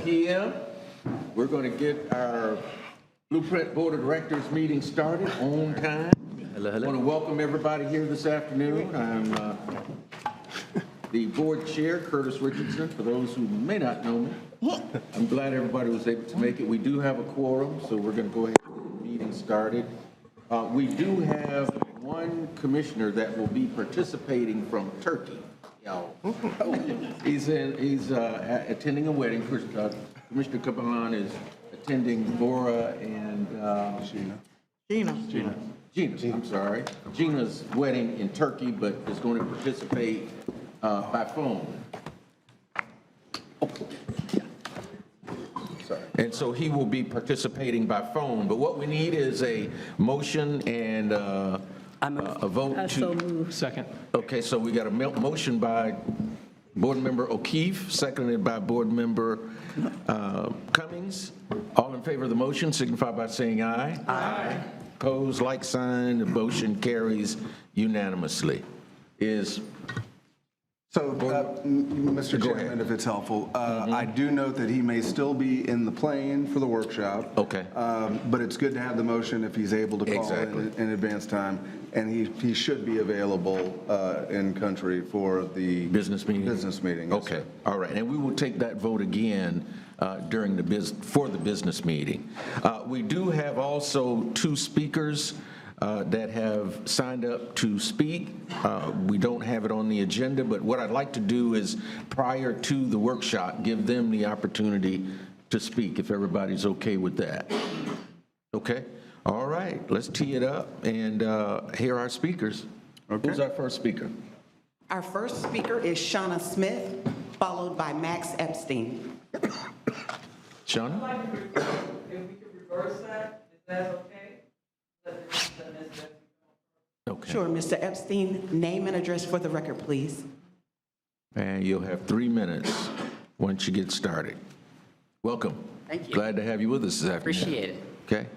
p.m. We're going to get our Blueprint Board of Directors meeting started on time. Hello, I hello. want to welcome everybody here this afternoon. I'm the board chair, Curtis Richardson, for those who may not know me. I'm glad everybody was able to make it. We do have a quorum, so we're going to go ahead and get the meeting started. We do have one commissioner that will be participating from Turkey. He's attending a wedding. Commissioner Caban is attending Bora and Gina, I'm sorry. Gina's wedding in Turkey, but is going to participate by phone. And so he will be participating by phone. But what we need is a motion and a vote to. So move. Second. Okay, so we got a motion by Board Member O'Keefe, seconded by Board Member Cummings. All in favor of the motion signify by saying aye. Aye. Opposed, like sign. The motion carries unanimously. So, Mr. Chairman, if it's helpful, I do note that he may still be in the plane for the workshop. Okay. But it's good to have the motion if he's able to call Exactly. in advance time. And he should be available in country for the Business meeting? Business meeting, yes, Okay, sir. all right. And we will take that vote again during for the business meeting. We do have also two speakers that have signed up to speak. We don't have it on the agenda, but what I'd like to do is, prior to the workshop, give them the opportunity to speak, if everybody's okay with that. Okay? All right, let's tee it up and hear our speakers. Okay. Who's our first speaker? Our first speaker is Shauna Smith, followed by Max Epstein. Shauna? I'd like to reverse, if we could reverse that, is that okay? Okay. Sure, Mr. Epstein, name and address for the record, please. And you'll have 3 minutes once you get started. Welcome. Thank you. Glad to have you with us this afternoon. Appreciate it. Okay.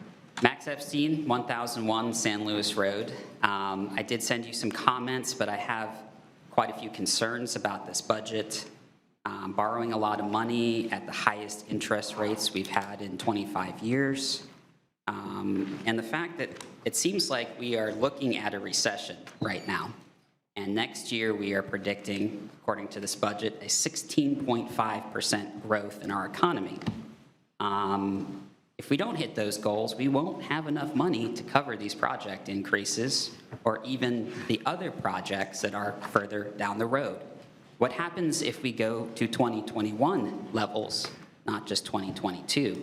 Max Epstein, 1001 San Luis Road. I did send you some comments, but I have quite a few concerns about this budget. Borrowing a lot of money at the highest interest rates we've had in 25 years. And the fact that it seems like we are looking at a recession right now. And next year we are predicting, according to this budget, a 16.5% growth in our economy. If we don't hit those goals, we won't have enough money to cover these project increases or even the other projects that are further down the road. What happens if we go to 2021 levels, not just 2022?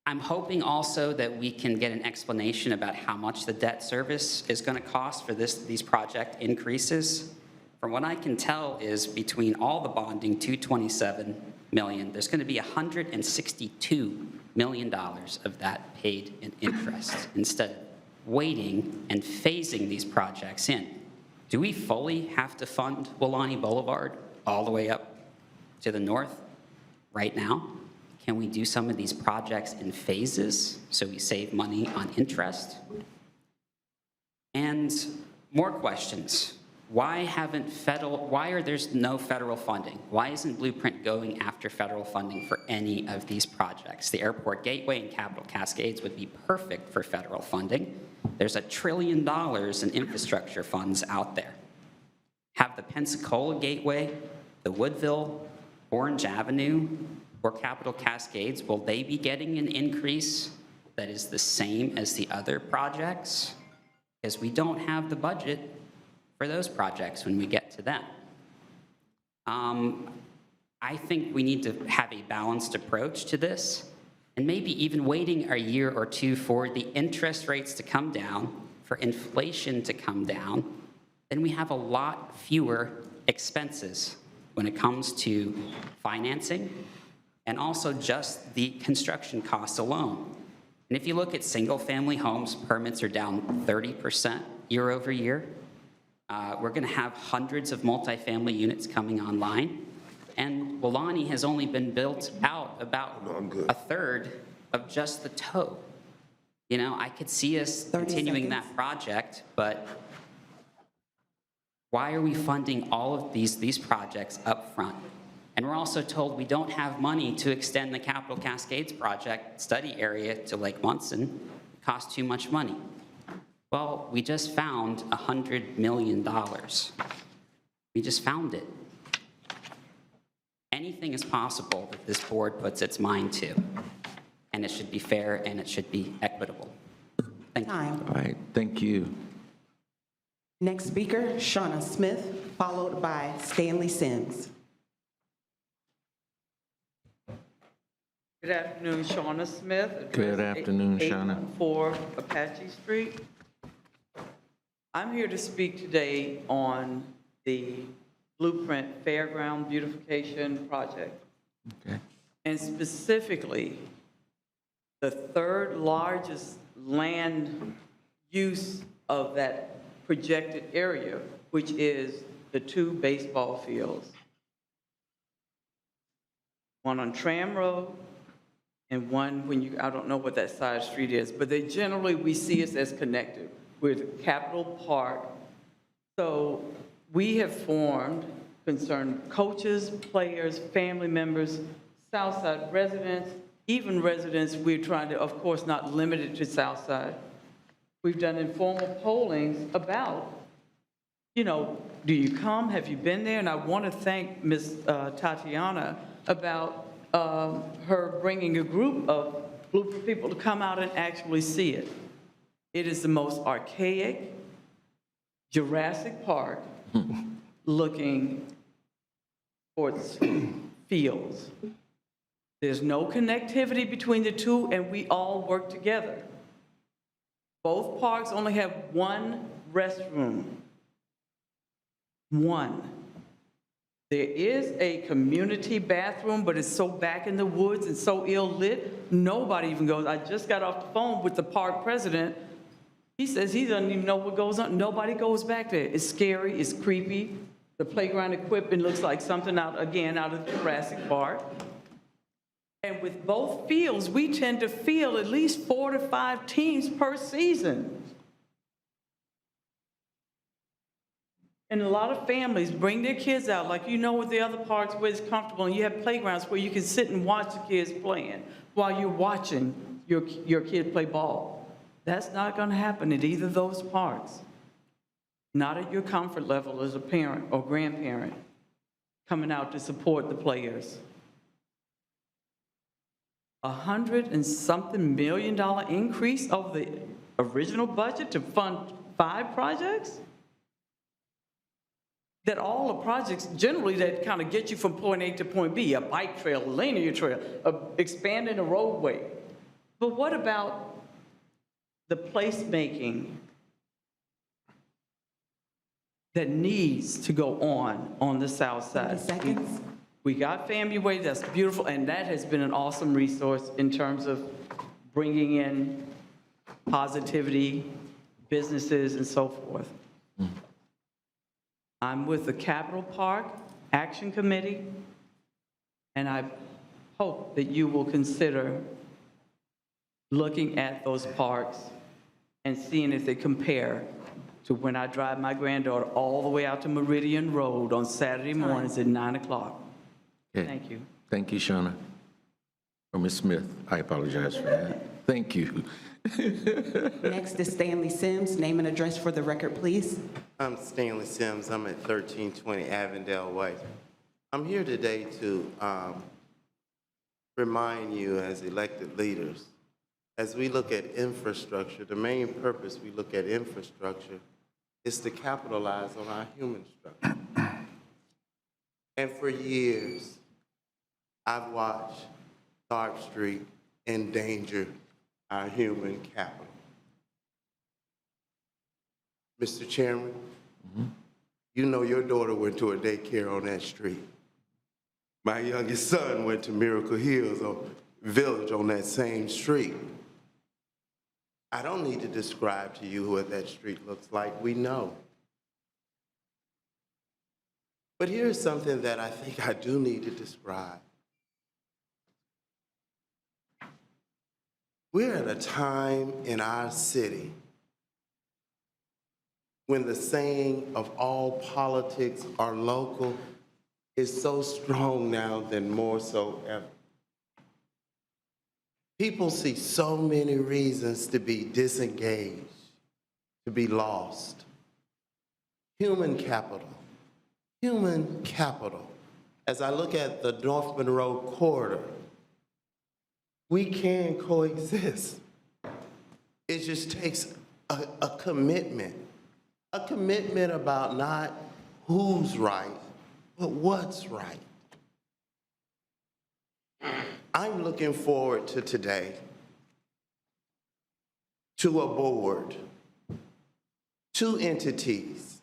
I'm hoping also that we can get an explanation about how much the debt service is going to cost for these project increases. From what I can tell is between all the bonding, $227 million, there's going to be $162 million of that paid in interest instead of waiting and phasing these projects in. Do we fully have to fund Wilani Boulevard all the way up to the north right now? Can we do some of these projects in phases so we save money on interest? And more questions. Why are there no federal funding? Why isn't Blueprint going after federal funding for any of these projects? The Airport Gateway and Capital Cascades would be perfect for federal funding. There's $1 trillion in infrastructure funds out there. Have the Pensacola Gateway, the Woodville, Orange Avenue, or Capital Cascades, will they be getting an increase that is the same as the other projects? Because we don't have the budget for those projects when we get to them. I think we need to have a balanced approach to this, and maybe even waiting a year or two for the interest rates to come down, for inflation to come down, then we have a lot fewer expenses when it comes to financing and also just the construction costs alone. And if you look at single-family homes, permits are down 30% year over year. We're going to have hundreds of multifamily units coming online. And Wilani has only been built out about a third of just the toe. You know, I could see us continuing that project, but why are we funding all of these projects up front And we're also told we don't have money to extend the Capital Cascades project study area to Lake Munson. It costs too much money. Well, we just found $100 million. We just found it. Anything is possible that this board puts its mind to, and it should be fair and it should be equitable. Thank you. Time. All right, thank you. Next speaker, Shauna Smith, followed by Stanley Sims. Good afternoon, Shauna Smith. Good address afternoon, Shauna. 814 Apache Street. I'm here to speak today on the Blueprint Fairground Beautification Project, Okay. and specifically the third largest land use of that projected area, which is the 2 baseball fields. One on Tram Road and one I don't know what that side street is, but they generally, we see us as connected with Capitol Park. So we have formed, concerned coaches, players, family members, Southside residents, even residents, we're trying to, of course, not limit it to Southside. We've done informal pollings about, do you come? Have you been there? And I want to thank Ms. Tatiana about her bringing a group of Blueprint people to come out and actually see it. It is the most archaic Jurassic Park looking sports fields. There's no connectivity between the two, and we all work together. Both parks only have one restroom. One. There is a community bathroom, but it's so back in the woods and so ill-lit, nobody even goes. I just got off the phone with the park president. He says he doesn't even know what goes on. Nobody goes back there. It's scary, it's creepy. The playground equipment looks like something out of Jurassic Park. And with both fields, we tend to field at least 4 to 5 teams per season. And a lot of families bring their kids out, like with the other parks where it's comfortable, and you have playgrounds where you can sit and watch the kids playing while you're watching your kid play ball. That's not going to happen at either of those parks. Not at your comfort level as a parent or grandparent coming out to support the players. $100-something million increase over the original budget to fund 5 projects? That all the projects generally that kind of get you from point A to point B, a bike trail, a linear trail, expanding a roadway. But what about the placemaking that needs to go on the south side? 30 seconds. We got Family Way, that's beautiful, and that has been an awesome resource in terms of bringing in positivity, businesses, and so forth. I'm with the Capitol Park Action Committee, and I hope that you will consider looking at those parks and seeing if they compare to when I drive my granddaughter all the way out to Meridian Road on Saturday mornings at 9 o'clock. Okay. Thank you. Thank you, Shauna. Or Ms. Smith, I apologize for that. Thank you. Next is Stanley Sims. Name and address for the record, please. I'm Stanley Sims. I'm at 1320 Avondale Way. I'm here today to remind you as elected leaders, as we look at infrastructure, the main purpose we look at infrastructure is to capitalize on our human structure. And for years, I've watched Tharp Street endanger our human capital. Mr. Chairman, you know your daughter went to a daycare on that street. My youngest son went to Miracle Hills or Village on that same street. I don't need to describe to you what that street looks like. We know. But here's something that I think I do need to describe. We're at a time in our city when the saying of all politics are local is so strong now than more so ever. People see so many reasons to be disengaged, to be lost. Human capital, human capital. As I look at the North Monroe corridor, we can coexist. It just takes a commitment about not who's right, but what's right. I'm looking forward to today, to a board, 2 entities,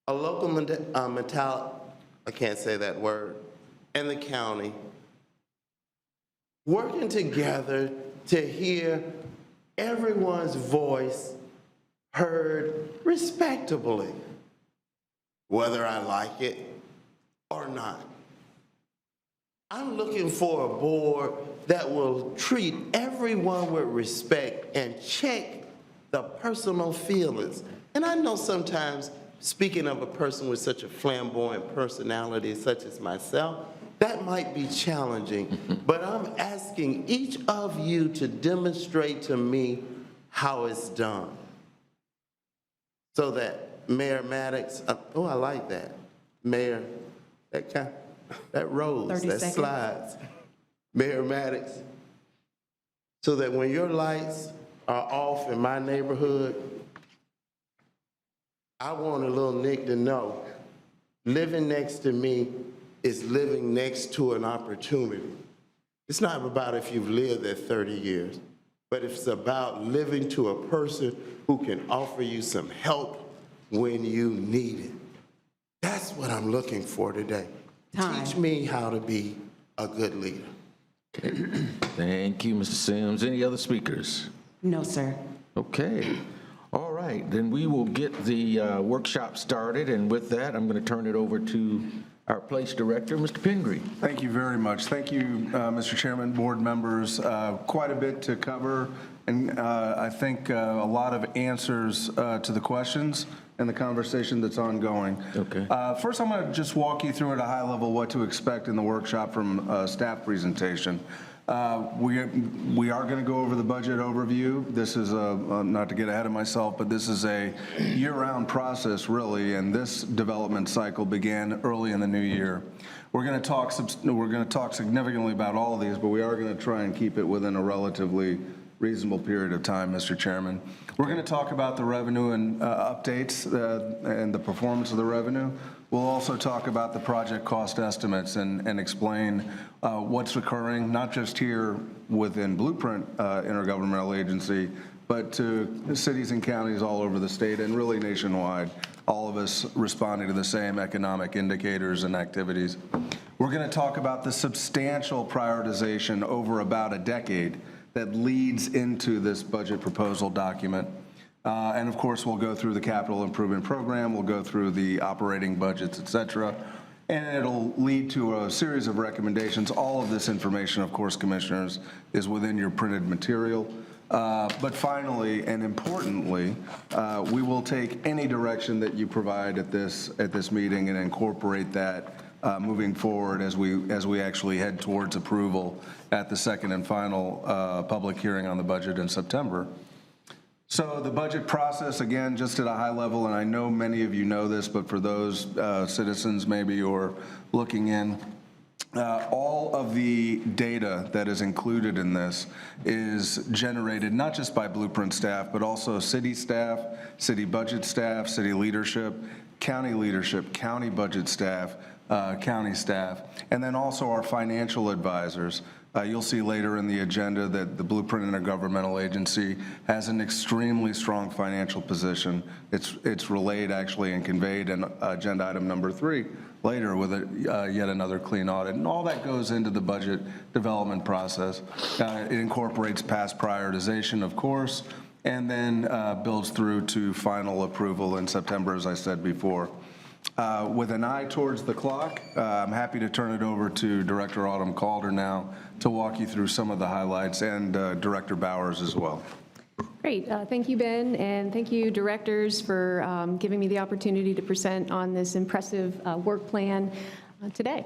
a local I can't say that word, and the county, working together to hear everyone's voice heard respectably, whether I like it or not. I'm looking for a board that will treat everyone with respect and check the personal feelings. And I know sometimes, speaking of a person with such a flamboyant personality such as myself, that might be challenging, but I'm asking each of you to demonstrate to me how it's done. So that Mayor Maddox, oh, I like that. Mayor, that rose, 30 that seconds. slides. Mayor Maddox, so that when your lights are off in my neighborhood, I want a little Nick to know, living next to me is living next to an opportunity. It's not about if you've lived there 30 years, but it's about living to a person who can offer you some help when you need it. That's what I'm looking for today. Time. Teach me how to be a good leader. Okay. Thank you, Mr. Sims. Any other speakers? No, sir. Okay. All right, then we will get the workshop started, and with that, I'm going to turn it over to our place director, Mr. Pingree. Thank you very much. Thank you, Mr. Chairman, board members. Quite a bit to cover, and I think a lot of answers to the questions and the conversation that's ongoing. Okay. First, I'm going to just walk you through at a high level what to expect in the workshop from staff presentation. We are going to go over the budget overview. This is not to get ahead of myself, but this is a year-round process, really, and this development cycle began early in the new year. We're going to talk significantly about all of these, but we are going to try and keep it within a relatively reasonable period of time, Mr. Chairman. We're going to talk about the revenue and updates and the performance of the revenue. We'll also talk about the project cost estimates and explain what's occurring, not just here within Blueprint Intergovernmental Agency, but to cities and counties all over the state and really nationwide, all of us responding to the same economic indicators and activities. We're going to talk about the substantial prioritization over about a decade that leads into this budget proposal document. And of course, we'll go through the capital improvement program, we'll go through the operating budgets, et cetera, and it'll lead to a series of recommendations. All of this information, of course, commissioners, is within your printed material. But finally, and importantly, we will take any direction that you provide at this meeting and incorporate that moving forward as we actually head towards approval at the second and final public hearing on the budget in September. So the budget process, again, just at a high level, and I know many of you know this, but for those citizens maybe who are looking in, all of the data that is included in this is generated not just by Blueprint staff, but also city staff, city budget staff, city leadership, county budget staff, county staff, and then also our financial advisors. You'll see later in the agenda that the Blueprint Intergovernmental Agency has an extremely strong financial position. It's relayed actually and conveyed in agenda item number 3 later with yet another clean audit. And all that goes into the budget development process. It incorporates past prioritization, of course, and then builds through to final approval in September, as I said before. With an eye towards the clock, I'm happy to turn it over to Director Autumn Calder now to walk you through some of the highlights, and Director Bowers as well. Great. Thank you, Ben, and thank you, directors, for giving me the opportunity to present on this impressive work plan today.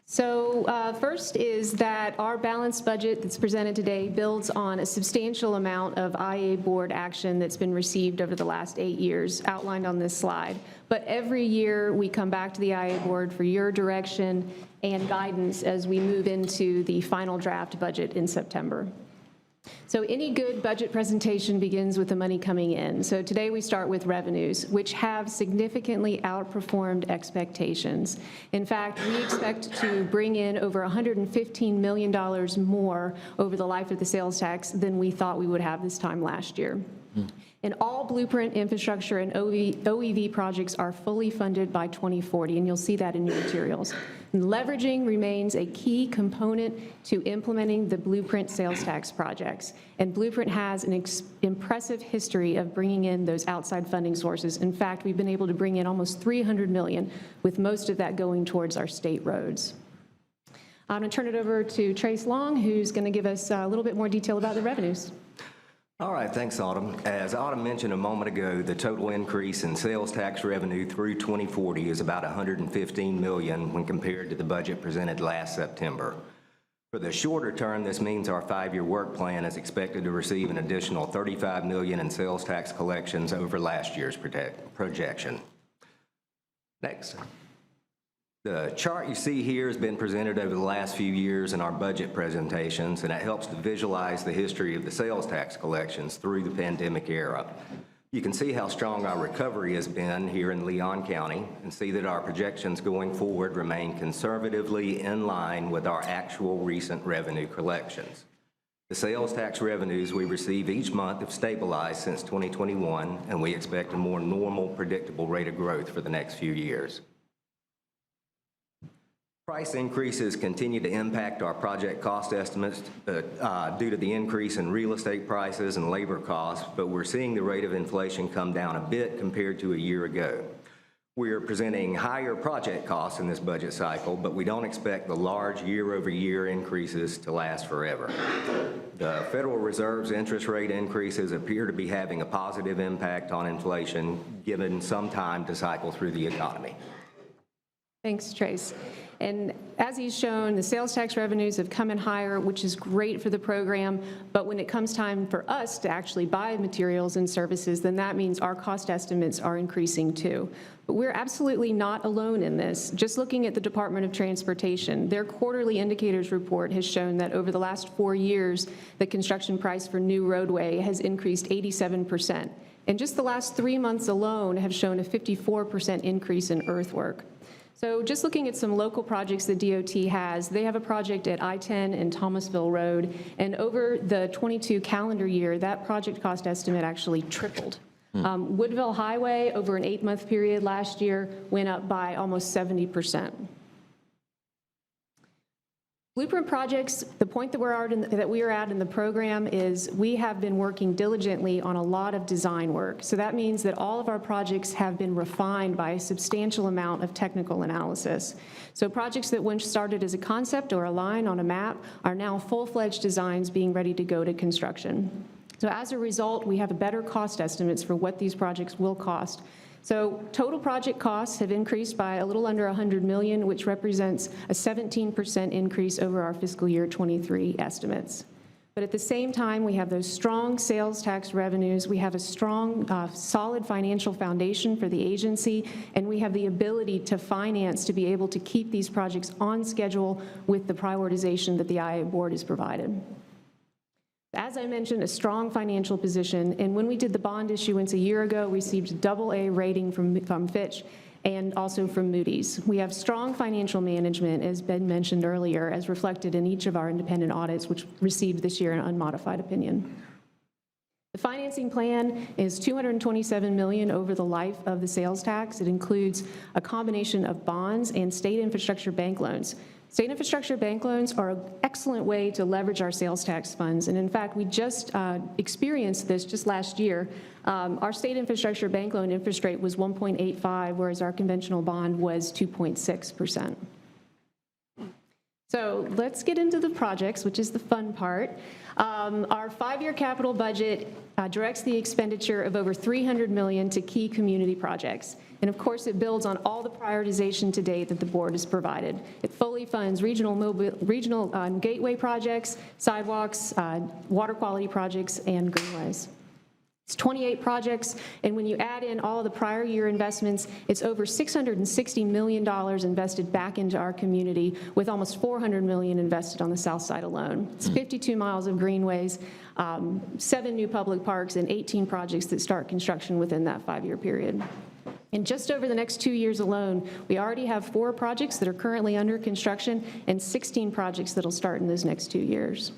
So first is that our balanced budget that's presented today builds on a substantial amount of IA board action that's been received over the last 8 years, outlined on this slide. But every year, we come back to the IA board for your direction and guidance as we move into the final draft budget in September. So any good budget presentation begins with the money coming in. So today we start with revenues, which have significantly outperformed expectations. In fact, we expect to bring in over $115 million more over the life of the sales tax than we thought we would have this time last year. And all Blueprint infrastructure and OEV projects are fully funded by 2040, and you'll see that in your materials. And leveraging remains a key component to implementing the Blueprint sales tax projects. And Blueprint has an impressive history of bringing in those outside funding sources. In fact, we've been able to bring in almost $300 million, with most of that going towards our state roads. I'm going to turn it over to Trace Long, who's going to give us a little bit more detail about the revenues. All right, thanks, Autumn. As Autumn mentioned a moment ago, the total increase in sales tax revenue through 2040 is about $115 million when compared to the budget presented last September. For the shorter term, this means our 5-year work plan is expected to receive an additional $35 million in sales tax collections over last year's projection. Next. The chart you see here has been presented over the last few years in our budget presentations, and it helps to visualize the history of the sales tax collections through the pandemic era. You can see how strong our recovery has been here in Leon County and see that our projections going forward remain conservatively in line with our actual recent revenue collections. The sales tax revenues we receive each month have stabilized since 2021, and we expect a more normal, predictable rate of growth for the next few years. Price increases continue to impact our project cost estimates due to the increase in real estate prices and labor costs, but we're seeing the rate of inflation come down a bit compared to a year ago. We are presenting higher project costs in this budget cycle, but we don't expect the large year-over-year increases to last forever. The Federal Reserve's interest rate increases appear to be having a positive impact on inflation, given some time to cycle through the economy. Thanks, Trace. And as he's shown, the sales tax revenues have come in higher, which is great for the program, but when it comes time for us to actually buy materials and services, then that means our cost estimates are increasing too. But we're absolutely not alone in this. Just looking at the Department of Transportation, their quarterly indicators report has shown that over the last 4 years, the construction price for new roadway has increased 87%. And just the last 3 months alone have shown a 54% increase in earthwork. So just looking at some local projects the DOT has, they have a project at I-10 and Thomasville Road, and over the 22 calendar year, that project cost estimate actually tripled. Woodville Highway, over an 8-month period last year, went up by almost 70%. Blueprint projects, the point that we are at in the program is we have been working diligently on a lot of design work. So that means that all of our projects have been refined by a substantial amount of technical analysis. So projects that once started as a concept or a line on a map are now full-fledged designs being ready to go to construction. So as a result, we have better cost estimates for what these projects will cost. So total project costs have increased by a little under $100 million, which represents a 17% increase over our fiscal year 23 estimates. But at the same time, we have those strong sales tax revenues, we have a strong, solid financial foundation for the agency, and we have the ability to finance to be able to keep these projects on schedule with the prioritization that the IA board has provided. As I mentioned, a strong financial position, and when we did the bond issuance a year ago, we received a AA rating from Fitch and also from Moody's. We have strong financial management, as Ben mentioned earlier, as reflected in each of our independent audits, which received this year an unmodified opinion. The financing plan is $227 million over the life of the sales tax. It includes a combination of bonds and state infrastructure bank loans. State infrastructure bank loans are an excellent way to leverage our sales tax funds. And in fact, we just experienced this just last year. Our state infrastructure bank loan interest rate was 1.85, whereas our conventional bond was 2.6%. So let's get into the projects, which is the fun part. Our 5-year capital budget directs the expenditure of over $300 million to key community projects. And of course, it builds on all the prioritization to date that the board has provided. It fully funds regional gateway projects, sidewalks, water quality projects, and greenways. It's 28 projects, and when you add in all of the prior year investments, it's over $660 million invested back into our community, with almost $400 million invested on the south side alone. It's 52 miles of greenways, 7 new public parks, and 18 projects that start construction within that 5-year period. And just over the next 2 years alone, we already have 4 projects that are currently under construction and 16 projects that'll start in those next 2 years.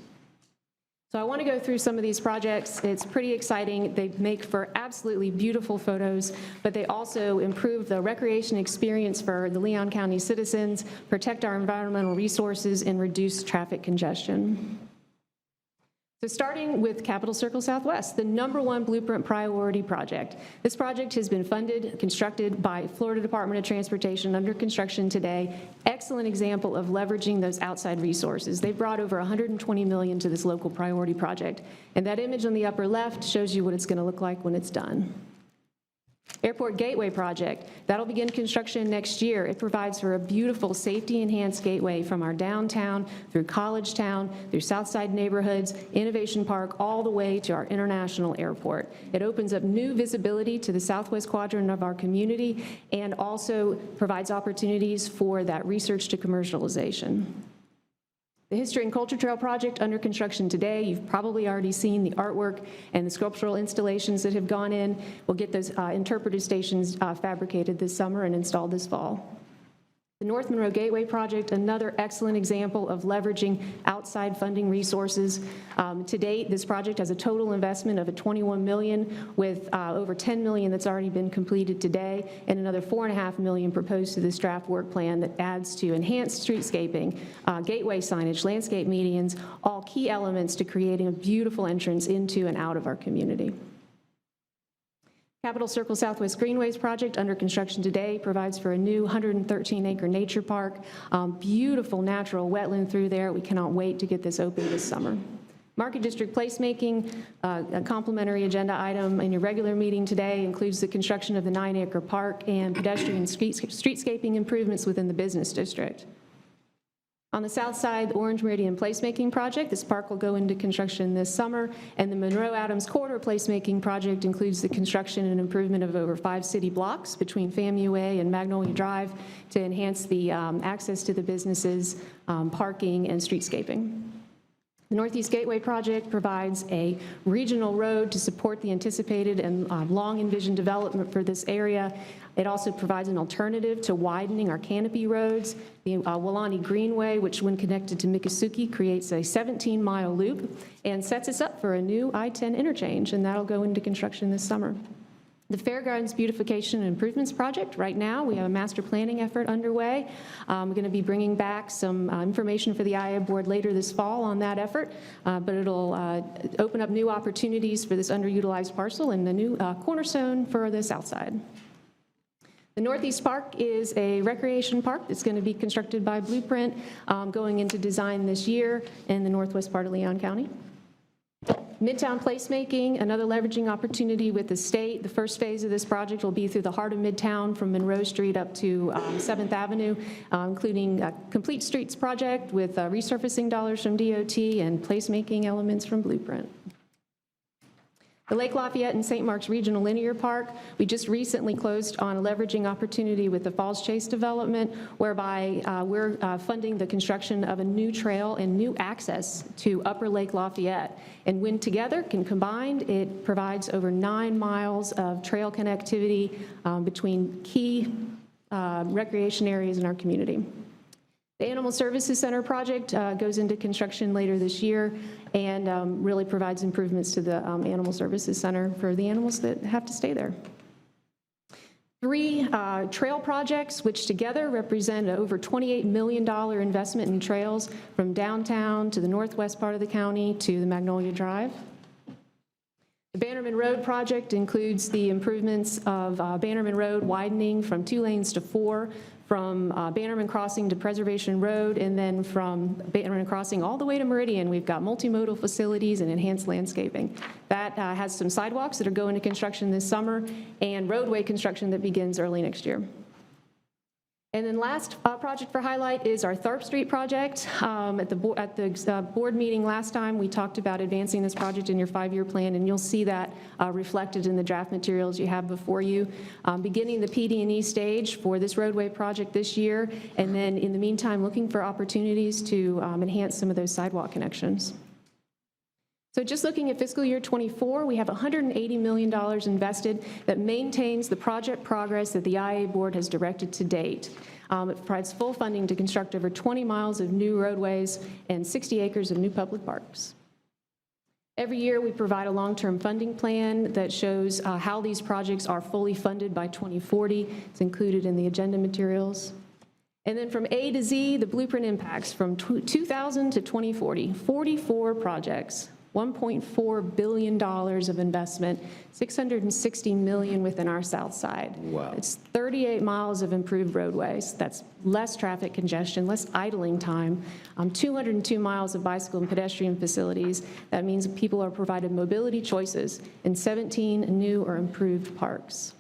So I want to go through some of these projects. It's pretty exciting. They make for absolutely beautiful photos, but they also improve the recreation experience for the Leon County citizens, protect our environmental resources, and reduce traffic congestion. So starting with Capital Circle Southwest, the #1 Blueprint priority project. This project has been funded, constructed by Florida Department of Transportation, under construction today. Excellent example of leveraging those outside resources. They brought over $120 million to this local priority project. And that image on the upper left shows you what it's going to look like when it's done. Airport Gateway Project. That'll begin construction next year. It provides for a beautiful safety-enhanced gateway from our downtown, through College Town, through Southside neighborhoods, Innovation Park, all the way to our international airport. It opens up new visibility to the southwest quadrant of our community and also provides opportunities for that research to commercialization. The History and Culture Trail project, under construction today. You've probably already seen the artwork and the sculptural installations that have gone in. We'll get those interpretive stations fabricated this summer and installed this fall. The North Monroe Gateway project, another excellent example of leveraging outside funding resources. To date, this project has a total investment of $21 million, with over $10 million that's already been completed today, and another $4.5 million proposed to this draft work plan that adds to enhanced streetscaping, gateway signage, landscape medians, all key elements to creating a beautiful entrance into and out of our community. Capital Circle Southwest Greenways project, under construction today, provides for a new 113-acre nature park. Beautiful natural wetland through there. We cannot wait to get this open this summer. Market District placemaking, a complimentary agenda item in your regular meeting today, includes the construction of the 9-acre park and pedestrian streetscaping improvements within the business district. On the south side, the Orange Meridian placemaking project. This park will go into construction this summer, and the Monroe Adams Corridor placemaking project includes the construction and improvement of over 5 city blocks between FAMU Way and Magnolia Drive to enhance the access to the businesses, parking, and streetscaping. The Northeast Gateway project provides a regional road to support the anticipated and long envisioned development for this area. It also provides an alternative to widening our canopy roads. The Walani Greenway, which when connected to Miccosukee, creates a 17-mile loop and sets us up for a new I-10 interchange, and that'll go into construction this summer. The Fairgrounds Beautification and Improvements Project, right now, we have a master planning effort underway. We're going to be bringing back some information for the IA board later this fall on that effort, but it'll open up new opportunities for this underutilized parcel and the new cornerstone for the south side. The Northeast Park is a recreation park that's going to be constructed by Blueprint, going into design this year in the northwest part of Leon County. Midtown placemaking, another leveraging opportunity with the state. The first phase of this project will be through the heart of Midtown from Monroe Street up to 7th Avenue, including a complete streets project with resurfacing dollars from DOT and placemaking elements from Blueprint. The Lake Lafayette and St. Mark's Regional Linear Park, we just recently closed on a leveraging opportunity with the Falls Chase development, whereby we're funding the construction of a new trail and new access to Upper Lake Lafayette. And when together, combined, it provides over 9 miles of trail connectivity between key recreation areas in our community. The Animal Services Center project goes into construction later this year and really provides improvements to the Animal Services Center for the animals that have to stay there. 3 trail projects, which together represent over $28 million investment in trails from downtown to the northwest part of the county to the Magnolia Drive. The Bannerman Road project includes the improvements of Bannerman Road widening from 2 lanes to 4, from Bannerman Crossing to Preservation Road, and then from Bannerman Crossing all the way to Meridian. We've got multimodal facilities and enhanced landscaping. That has some sidewalks that are going into construction this summer and roadway construction that begins early next year. And then last project for highlight is our Tharp Street project. At the board meeting last time, we talked about advancing this project in your 5-year plan, and you'll see that reflected in the draft materials you have before you. Beginning the PD&E stage for this roadway project this year, and then in the meantime, looking for opportunities to enhance some of those sidewalk connections. So just looking at fiscal year '24, we have $180 million invested that maintains the project progress that the IA board has directed to date. It provides full funding to construct over 20 miles of new roadways and 60 acres of new public parks. Every year, we provide a long-term funding plan that shows how these projects are fully funded by 2040. It's included in the agenda materials. And then from A to Z, the blueprint impacts from 2000 to 2040, 44 projects. $1.4 billion of investment, $660 million within our south side. Wow. It's 38 miles of improved roadways. That's less traffic congestion, less idling time, 202 miles of bicycle and pedestrian facilities. That means people are provided mobility choices in 17 new or improved parks.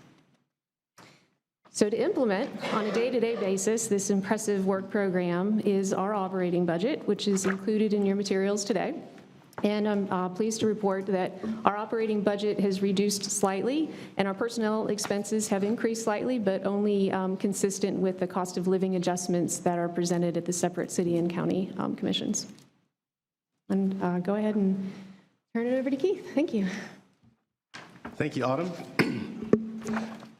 So to implement on a day-to-day basis this impressive work program is our operating budget, which is included in your materials today. And I'm pleased to report that our operating budget has reduced slightly, and our personnel expenses have increased slightly, but only consistent with the cost of living adjustments that are presented at the separate city and county commissions. And go ahead and turn it over to Keith. Thank you. Thank you, Autumn.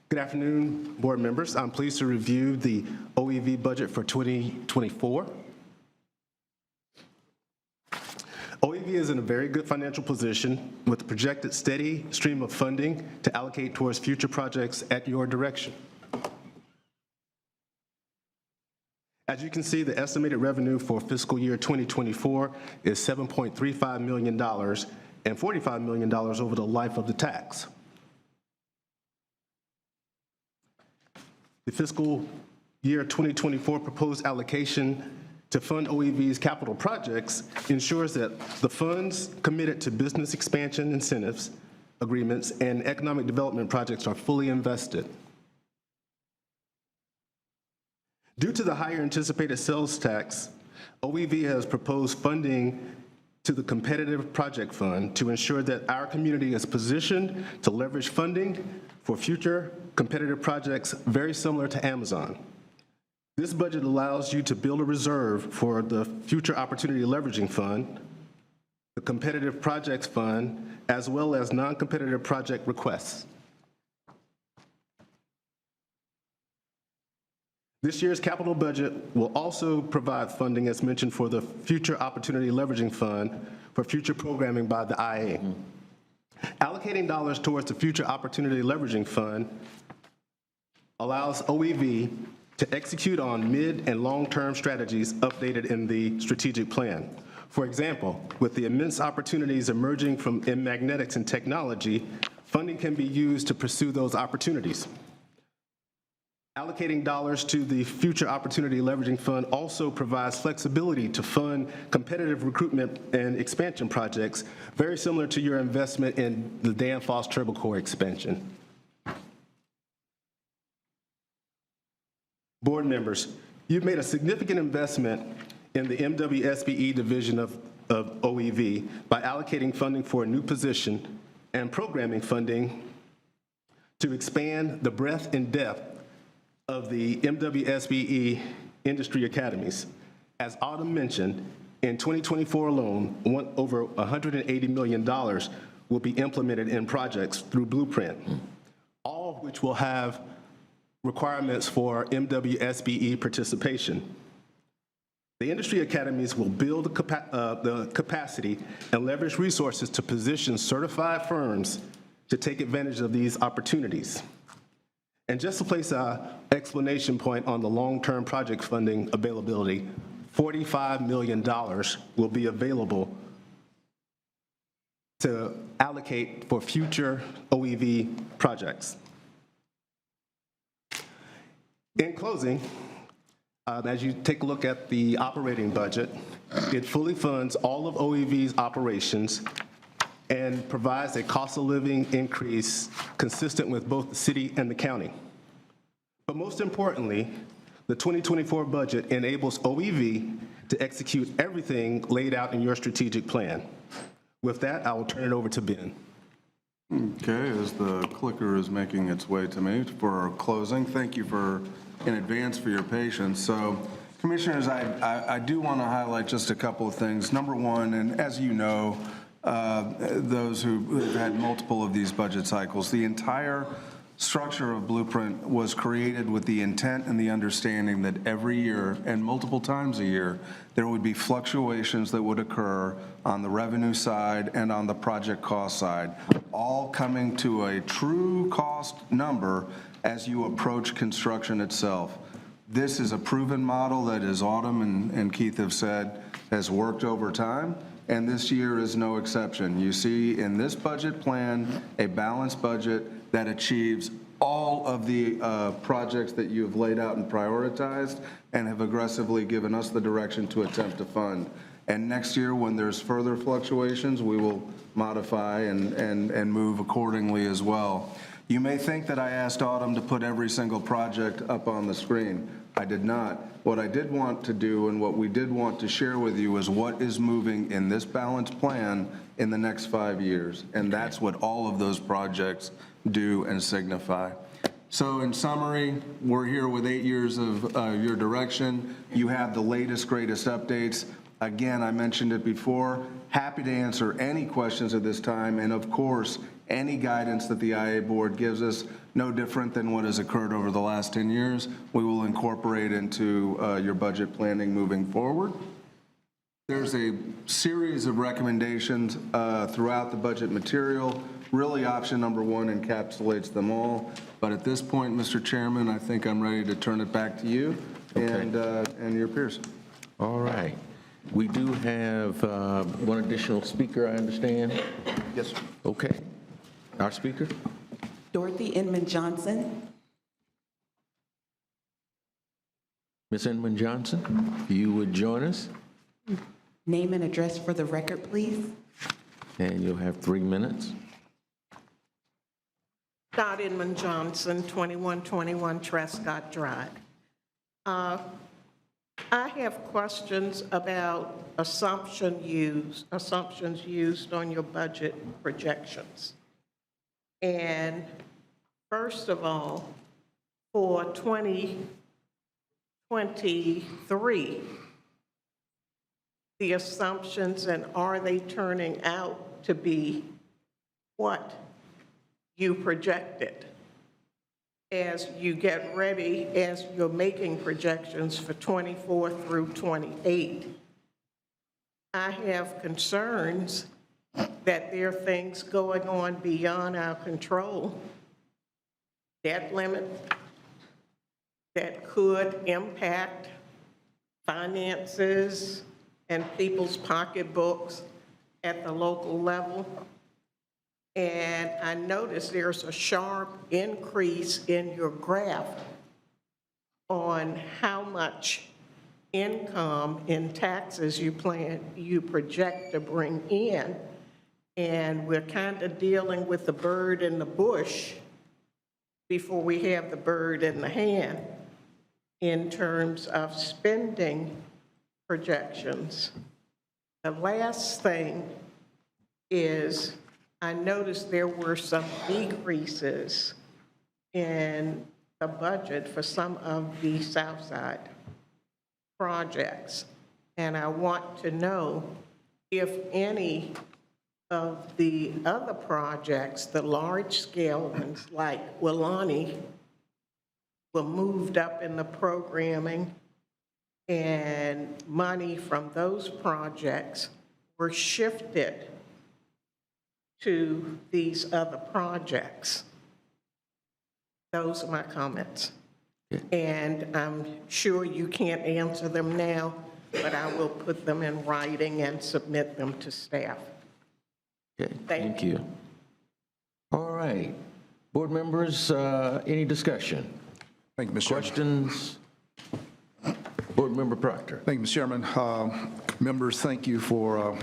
Good afternoon, board members. I'm pleased to review the OEV budget for 2024. OEV is in a very good financial position with a projected steady stream of funding to allocate towards future projects at your direction. As you can see, the estimated revenue for fiscal year 2024 is $7.35 million and $45 million over the life of the tax. The fiscal year 2024 proposed allocation to fund OEV's capital projects ensures that the funds committed to business expansion incentives, agreements, and economic development projects are fully invested. Due to the higher anticipated sales tax, OEV has proposed funding to the Competitive Project Fund to ensure that our community is positioned to leverage funding for future competitive projects very similar to Amazon. This budget allows you to build a reserve for the Future Opportunity Leveraging Fund, the Competitive Projects Fund, as well as non-competitive project requests. This year's capital budget will also provide funding, as mentioned, for the Future Opportunity Leveraging Fund for future programming by the IA. Allocating dollars towards the Future Opportunity Leveraging Fund allows OEV to execute on mid and long-term strategies updated in the strategic plan. For example, with the immense opportunities emerging in magnetics and technology, funding can be used to pursue those opportunities. Allocating dollars to the Future Opportunity Leveraging Fund also provides flexibility to fund competitive recruitment and expansion projects, very similar to your investment in the Danfoss Turbo Core expansion. Board members, you've made a significant investment in the MWSBE division of OEV by allocating funding for a new position and programming funding to expand the breadth and depth of the MWSBE industry academies. As Autumn mentioned, in 2024 alone, over $180 million will be implemented in projects through Blueprint, all of which will have requirements for MWSBE participation. The industry academies will build the capacity and leverage resources to position certified firms to take advantage of these opportunities. And just to place an explanation point on the long-term project funding availability, $45 million will be available to allocate for future OEV projects. In closing, as you take a look at the operating budget, it fully funds all of OEV's operations and provides a cost of living increase consistent with both the city and the county. But most importantly, the 2024 budget enables OEV to execute everything laid out in your strategic plan. With that, I will turn it over to Ben. Okay, as the clicker is making its way to me for closing, thank you in advance for your patience. So, Commissioners, I do want to highlight just a couple of things. Number one, and as you know, those who have had multiple of these budget cycles, the entire structure of Blueprint was created with the intent and the understanding that every year and multiple times a year, there would be fluctuations that would occur on the revenue side and on the project cost side, all coming to a true cost number as you approach construction itself. This is a proven model that, as Autumn and Keith have said, has worked over time, and this year is no exception. You see in this budget plan a balanced budget that achieves all of the projects that you have laid out and prioritized and have aggressively given us the direction to attempt to fund. And next year, when there's further fluctuations, we will modify and move accordingly as well. You may think that I asked Autumn to put every single project up on the screen. I did not. What I did want to do and what we did want to share with you is what is moving in this balanced plan in the next 5 years. And that's what all of those projects do and signify. So in summary, we're here with 8 years of your direction. You have the latest, greatest updates. Again, I mentioned it before, happy to answer any questions at this time, and of course, any guidance that the IA board gives us, no different than what has occurred over the last 10 years, we will incorporate into your budget planning moving forward. There's a series of recommendations throughout the budget material. Really, option number one encapsulates them all. But at this point, Mr. Chairman, I think I'm ready to turn it back to you and your peers. All right. We do have one additional speaker, I understand? Yes, sir. Okay. Our speaker? Dorothy Inman Johnson. Ms. Inman Johnson, if you would join us, Name and address for the record, please. and you'll have 3 minutes. Scott Inman Johnson, 2121 Trescott Drive. I have questions about assumptions used on your budget projections. And first of all, for 2023, the assumptions, and are they turning out to be what you projected as you get ready, as you're making projections for 24 through 28? I have concerns that there are things going on beyond our control, debt limit that could impact finances and people's pocketbooks at the local level. And I noticed there's a sharp increase in your graph on how much income in taxes you project to bring in. And we're kind of dealing with the bird in the bush before we have the bird in the hand in terms of spending projections. The last thing is I noticed there were some decreases in the budget for some of the South Side projects. And I want to know if any of the other projects, the large-scale ones like Willani, were moved up in the programming, and money from those projects were shifted to these other projects. Those are my comments. And I'm sure you can't answer them now, but I will put them in writing and submit them to staff. Okay, Thank thank you. All right. Board members, any discussion? Thank you, Mr. Chairman. Questions? Board Member Proctor. Thank you, Mr. Chairman. Members, thank you for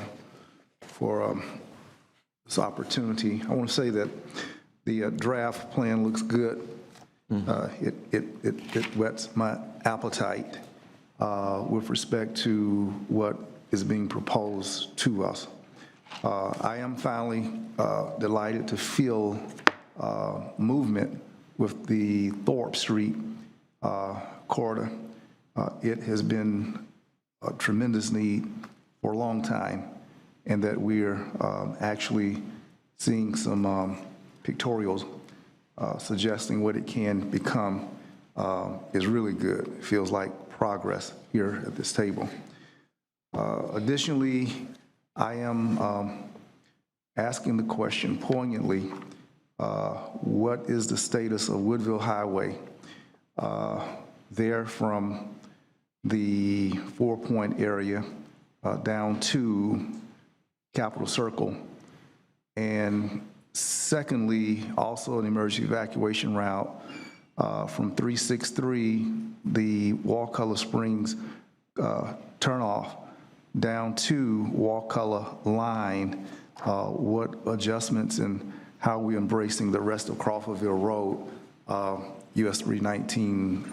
this opportunity. I want to say that the draft plan looks good. It whets my appetite with respect to what is being proposed to us. I am finally delighted to feel movement with the Thorpe Street corridor. It has been a tremendous need for a long time, and that we're actually seeing some pictorials suggesting what it can become is really good. It feels like progress here at this table. Additionally, I am asking the question poignantly, what is the status of Woodville Highway there from the 4-point area down to Capitol Circle? And secondly, also an emergency evacuation route from 363, the Wakulla Springs turnoff down to Wakulla line. What adjustments and how we're embracing the rest of Crawfordville Road, US 319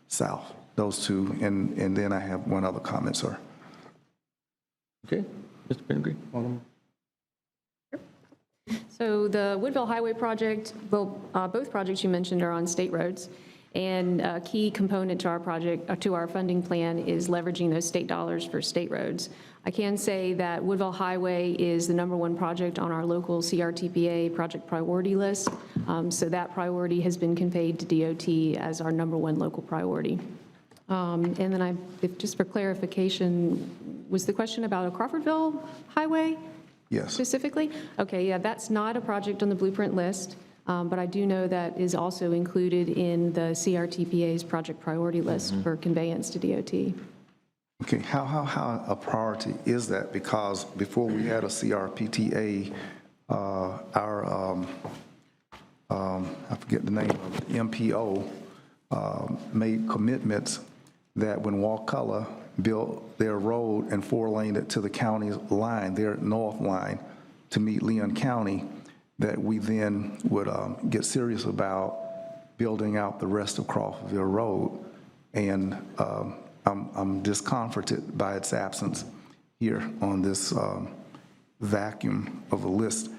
South, those two. And then I have one other comment, sir. Okay, Mr. Pendergreen. So the Woodville Highway project, well, both projects you mentioned are on state roads, and a key component to our project, to our funding plan, is leveraging those state dollars for state roads. I can say that Woodville Highway is the #1 project on our local CRTPA project priority list, so that priority has been conveyed to DOT as our #1 local priority. And then just for clarification, was the question about a Crawfordville Highway? Yes. Specifically? Okay, yeah, that's not a project on the blueprint list, but I do know that is also included in the CRTPA's project priority list for conveyance to DOT. Okay, how a priority is that? Because before we had a CRPTA, our, I forget the name of it, MPO, made commitments that when Wakulla built their road and 4-laned it to the county's line, their north line, to meet Leon County, that we then would get serious about building out the rest of Crawfordville Road. And I'm discomforted by its absence here on this vacuum of a list.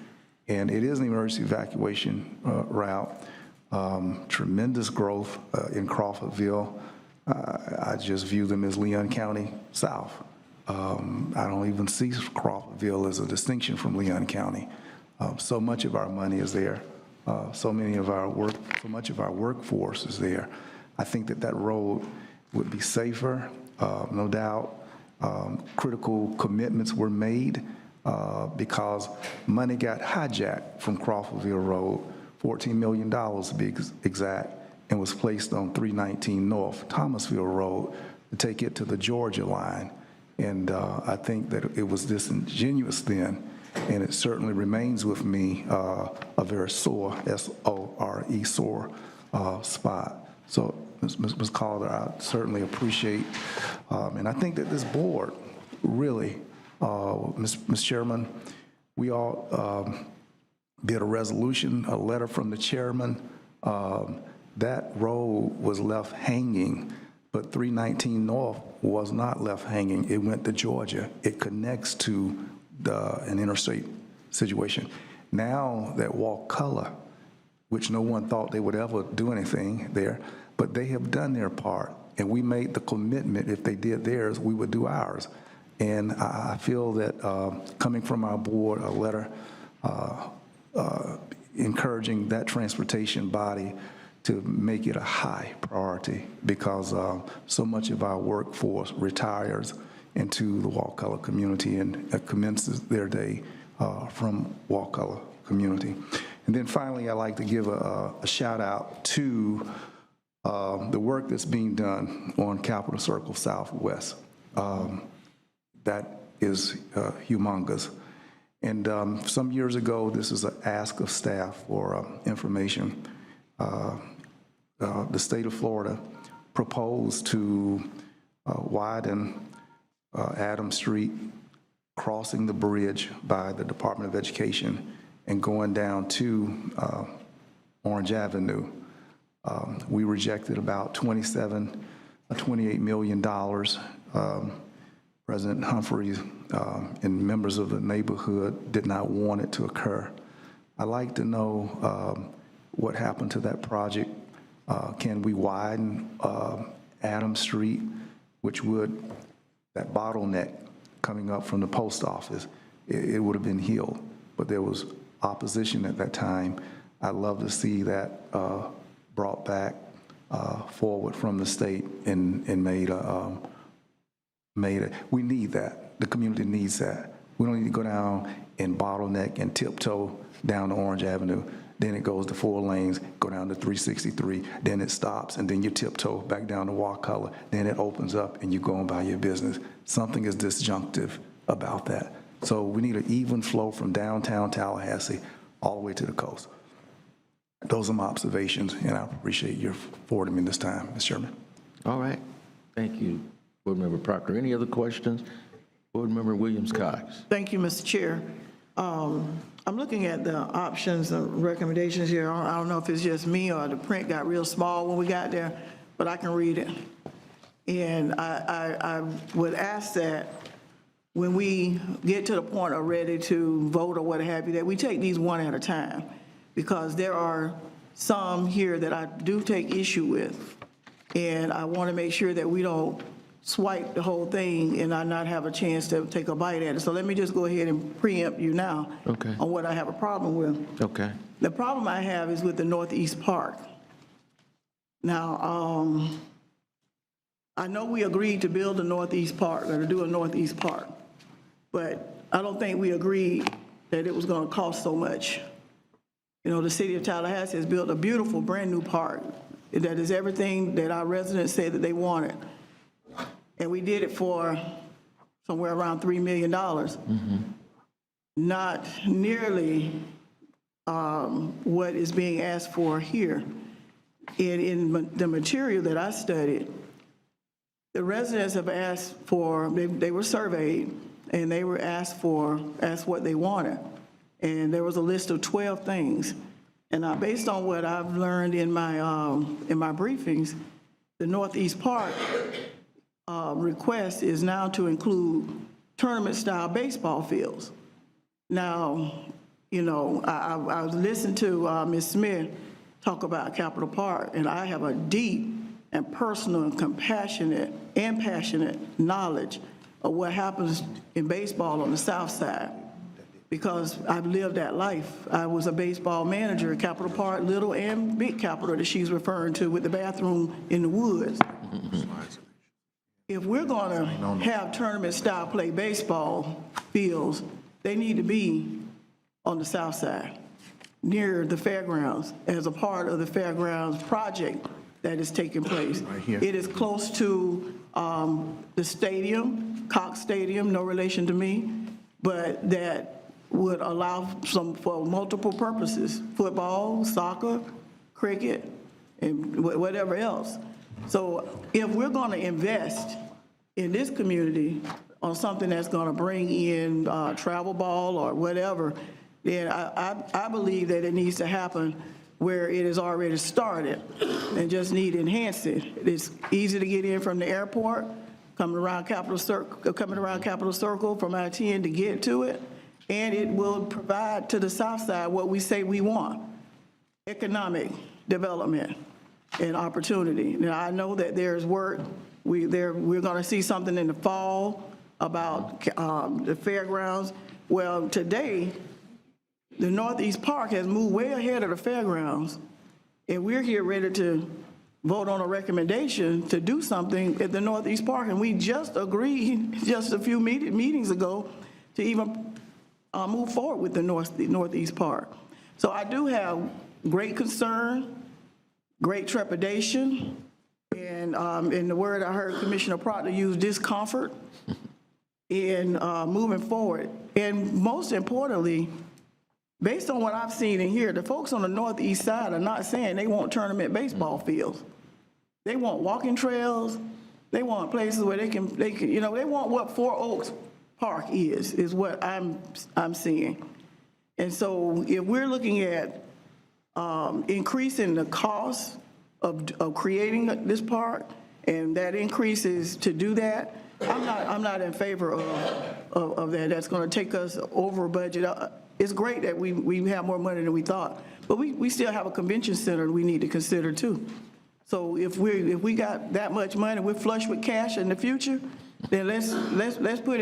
And it is an emergency evacuation route. Tremendous growth in Crawfordville. I just view them as Leon County South. I don't even see Crawfordville as a distinction from Leon County. So much of our money is there. So much of our workforce is there. I think that road would be safer, no doubt. Critical commitments were made because money got hijacked from Crawfordville Road, $14 million to be exact, and was placed on 319 North Thomasville Road to take it to the Georgia line. And I think that it was disingenuous then, and it certainly remains with me a very sore, S-O-R-E, sore spot. So, Ms. Calder, I certainly appreciate, and I think that this board really, Ms. Chairman, we all did a resolution, a letter from the chairman. That road was left hanging, but 319 North was not left hanging. It went to Georgia. It connects to an interstate situation. Now that Wakulla, which no one thought they would ever do anything there, but they have done their part, and we made the commitment, if they did theirs, we would do ours. And I feel that coming from our board, a letter encouraging that transportation body to make it a high priority, because so much of our workforce retires into the Wakulla community and commences their day from Wakulla community. And then finally, I'd like to give a shout out to the work that's being done on Capitol Circle Southwest. That is humongous. And some years ago, this is an ask of staff for information. The state of Florida proposed to widen Adams Street, crossing the bridge by the Department of Education and going down to Orange Avenue. We rejected about $28 million. President Humphreys and members of the neighborhood did not want it to occur. I'd like to know what happened to that project. Can we widen Adams Street, which would, that bottleneck coming up from the post office, it would have been healed. But there was opposition at that time. I'd love to see that brought back forward from the state and made a, we need that. The community needs that. We don't need to go down and bottleneck and tiptoe down to Orange Avenue. Then it goes to 4 lanes, go down to 363, then it stops, and then you tiptoe back down to Wakulla. Then it opens up and you go on by your business. Something is disjunctive about that. So we need an even flow from downtown Tallahassee all the way to the coast. Those are my observations, and I appreciate your forwarding me this time, Mr. Chairman. All right. Thank you, Board Member Proctor. Any other questions? Board Member Williams-Cox. Thank you, Mr. Chair. I'm looking at the options and recommendations here. I don't know if it's just me or the print got real small when we got there, but I can read it. And I would ask that when we get to the point of ready to vote or what have you, that we take these one at a time, because there are some here that I do take issue with. And I want to make sure that we don't swipe the whole thing and I not have a chance to take a bite at it. So let me just go ahead and preempt you now on what I have a problem with. Okay. The problem I have is with the Northeast Park. Now, I know we agreed to build a Northeast Park or to do a Northeast Park, but I don't think we agreed that it was going to cost so much. You know, the City of Tallahassee has built a beautiful brand new park that is everything that our residents said that they wanted. And we did it for somewhere around $3 million. Not nearly what is being asked for here. In the material that I studied, the residents have asked for, they were surveyed, and they were asked what they wanted. And there was a list of 12 things. And based on what I've learned in my briefings, the Northeast Park request is now to include tournament-style baseball fields. Now, you know, I listened to Ms. Smith talk about Capitol Park, and I have a deep and personal and compassionate and passionate knowledge of what happens in baseball on the South Side, because I've lived that life. I was a baseball manager at Capitol Park, Little and Big Capitol that she's referring to, with the bathroom in the woods. If we're going to have tournament-style play baseball fields, they need to be on the South Side, near the fairgrounds, as a part of the fairgrounds project that is taking place. Right here. It is close to the stadium, Cox Stadium, no relation to me, but that would allow for multiple purposes: football, soccer, cricket, and whatever else. So if we're going to invest in this community on something that's going to bring in travel ball or whatever, then I believe that it needs to happen where it is already started and just need to enhance it. It's easy to get in from the airport, coming around Capitol Circle from I-10 to get to it, and it will provide to the South Side what we say we want: economic development and opportunity. Now, I know that there's work. We're going to see something in the fall about the fairgrounds. Well, today, the Northeast Park has moved way ahead of the fairgrounds, and we're here ready to vote on a recommendation to do something at the Northeast Park. And we just agreed just a few meetings ago to even move forward with the Northeast Park. So I do have great concern, great trepidation, and in the word I heard Commissioner Proctor use, discomfort. in moving forward. And most importantly, based on what I've seen and heard, the folks on the northeast side are not saying they want tournament baseball fields. They want walking trails. They want places where they can, you know, they want what Four Oaks Park is what I'm seeing. And so if we're looking at increasing the cost of creating this park, and that increases to do that, I'm not in favor of that. That's going to take us over budget. It's great that we have more money than we thought, but we still have a convention center we need to consider too. So if we got that much money, we're flush with cash in the future, then let's put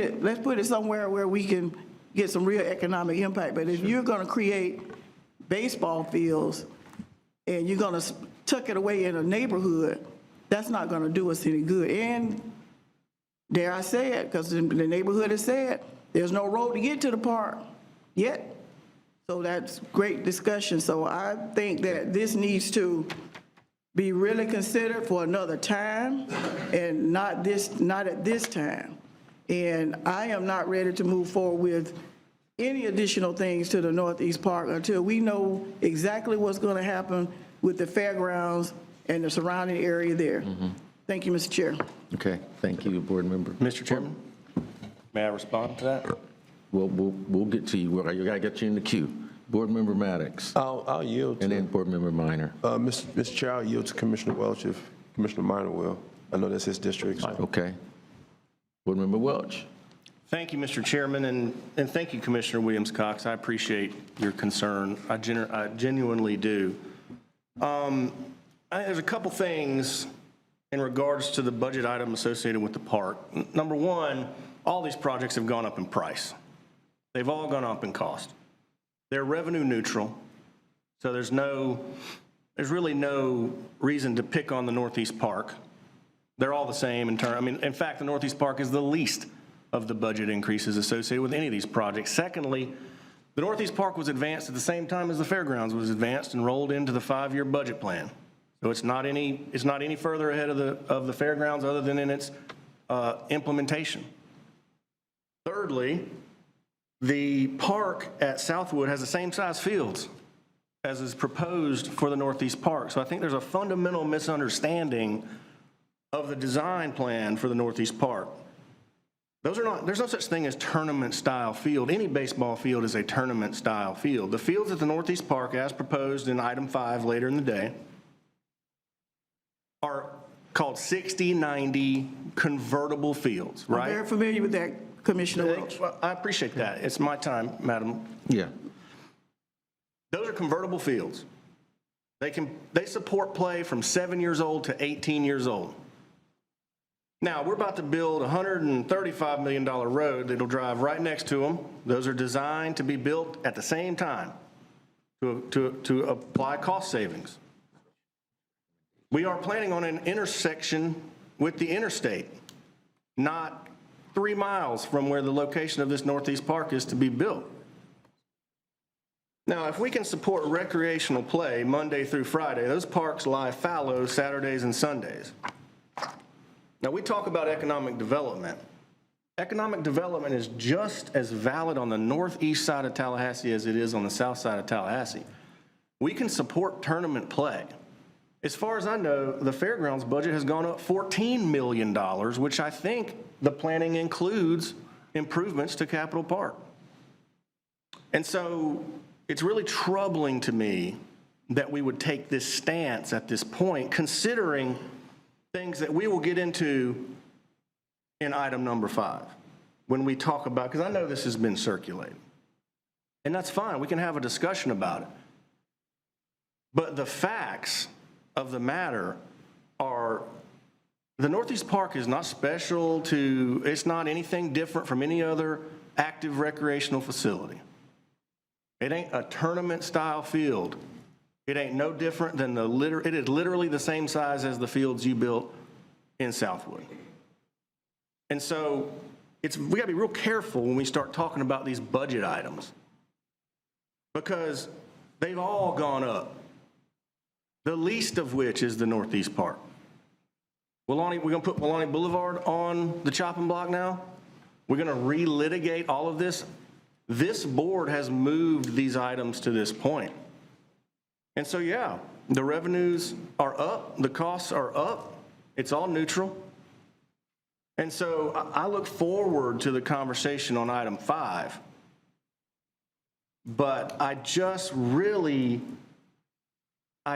it somewhere where we can get some real economic impact. But if you're going to create baseball fields and you're going to tuck it away in a neighborhood, that's not going to do us any good. And dare I say it, because the neighborhood has said there's no road to get to the park yet. So that's great discussion. So I think that this needs to be really considered for another time, and not at this time. And I am not ready to move forward with any additional things to the Northeast Park until we know exactly what's going to happen with the fairgrounds and the surrounding area there. Thank you, Mr. Chair. Okay, thank you, Board Member. Mr. Chairman, may I respond to that? Well, we'll get to you. You got to get you in the queue. Board Member Maddox. I'll yield to. And then Board Member Minor. Mr. Chair, I'll yield to Commissioner Welch if Commissioner Minor will. I know that's his district. So. Okay. Board Member Welch. Thank you, Mr. Chairman, and thank you, Commissioner Williams-Cox. I appreciate your concern. I genuinely do. There's a couple things in regards to the budget item associated with the park. Number one, all these projects have gone up in price. They've all gone up in cost. They're revenue neutral, so there's really no reason to pick on the Northeast Park. They're all the same in terms, in fact, the Northeast Park is the least of the budget increases associated with any of these projects. Secondly, the Northeast Park was advanced at the same time as the fairgrounds was advanced and rolled into the 5-year budget plan. So it's not any further ahead of the fairgrounds other than in its implementation. Thirdly, the park at Southwood has the same size fields as is proposed for the Northeast Park. So I think there's a fundamental misunderstanding of the design plan for the Northeast Park. There's no such thing as tournament-style field. Any baseball field is a tournament-style field. The fields at the Northeast Park, as proposed in item 5 later in the day, are called 60-90 convertible fields, right? I'm very familiar with that, Commissioner Welch. Well, I appreciate that. It's my time, Madam. Yeah. Those are convertible fields. They support play from 7 years old to 18 years old. Now, we're about to build a $135 million road that'll drive right next to them. Those are designed to be built at the same time to apply cost savings. We are planning on an intersection with the interstate, not 3 miles from where the location of this Northeast Park is to be built. Now, if we can support recreational play Monday through Friday, those parks lie fallow Saturdays and Sundays. Now, we talk about economic development. Economic development is just as valid on the northeast side of Tallahassee as it is on the south side of Tallahassee. We can support tournament play. As far as I know, the fairgrounds budget has gone up $14 million, which I think the planning includes improvements to Capitol Park. And so it's really troubling to me that we would take this stance at this point, considering things that we will get into in item number 5 when we talk about, because I know this has been circulated. And that's fine, we can have a discussion about it. But the facts of the matter are the Northeast Park is not special to, it's not anything different from any other active recreational facility. It ain't a tournament style field. It ain't no different than it is literally the same size as the fields you built in Southwood. And so we gotta be real careful when we start talking about these budget items because they've all gone up. The least of which is the Northeast Park. We're gonna put Willani Boulevard on the chopping block now? We're going to relitigate all of this. This board has moved these items to this point. And so, yeah, the revenues are up, the costs are up, it's all neutral. And so I look forward to the conversation on item 5. But I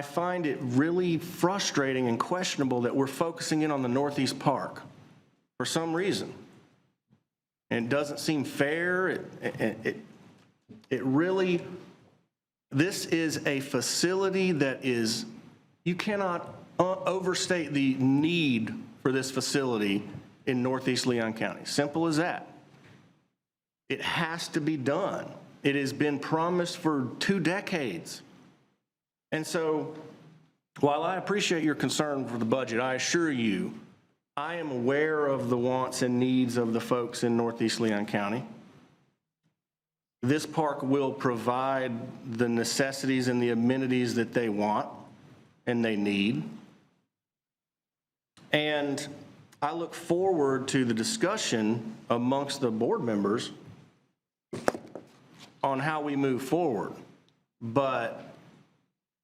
find it really frustrating and questionable that we're focusing in on the Northeast Park for some reason. And it doesn't seem fair. This is a facility that is, you cannot overstate the need for this facility in Northeast Leon County. Simple as that. It has to be done. It has been promised for 2 decades. And so, while I appreciate your concern for the budget, I assure you, I am aware of the wants and needs of the folks in Northeast Leon County. This park will provide the necessities and the amenities that they want and they need. And I look forward to the discussion amongst the board members on how we move forward. But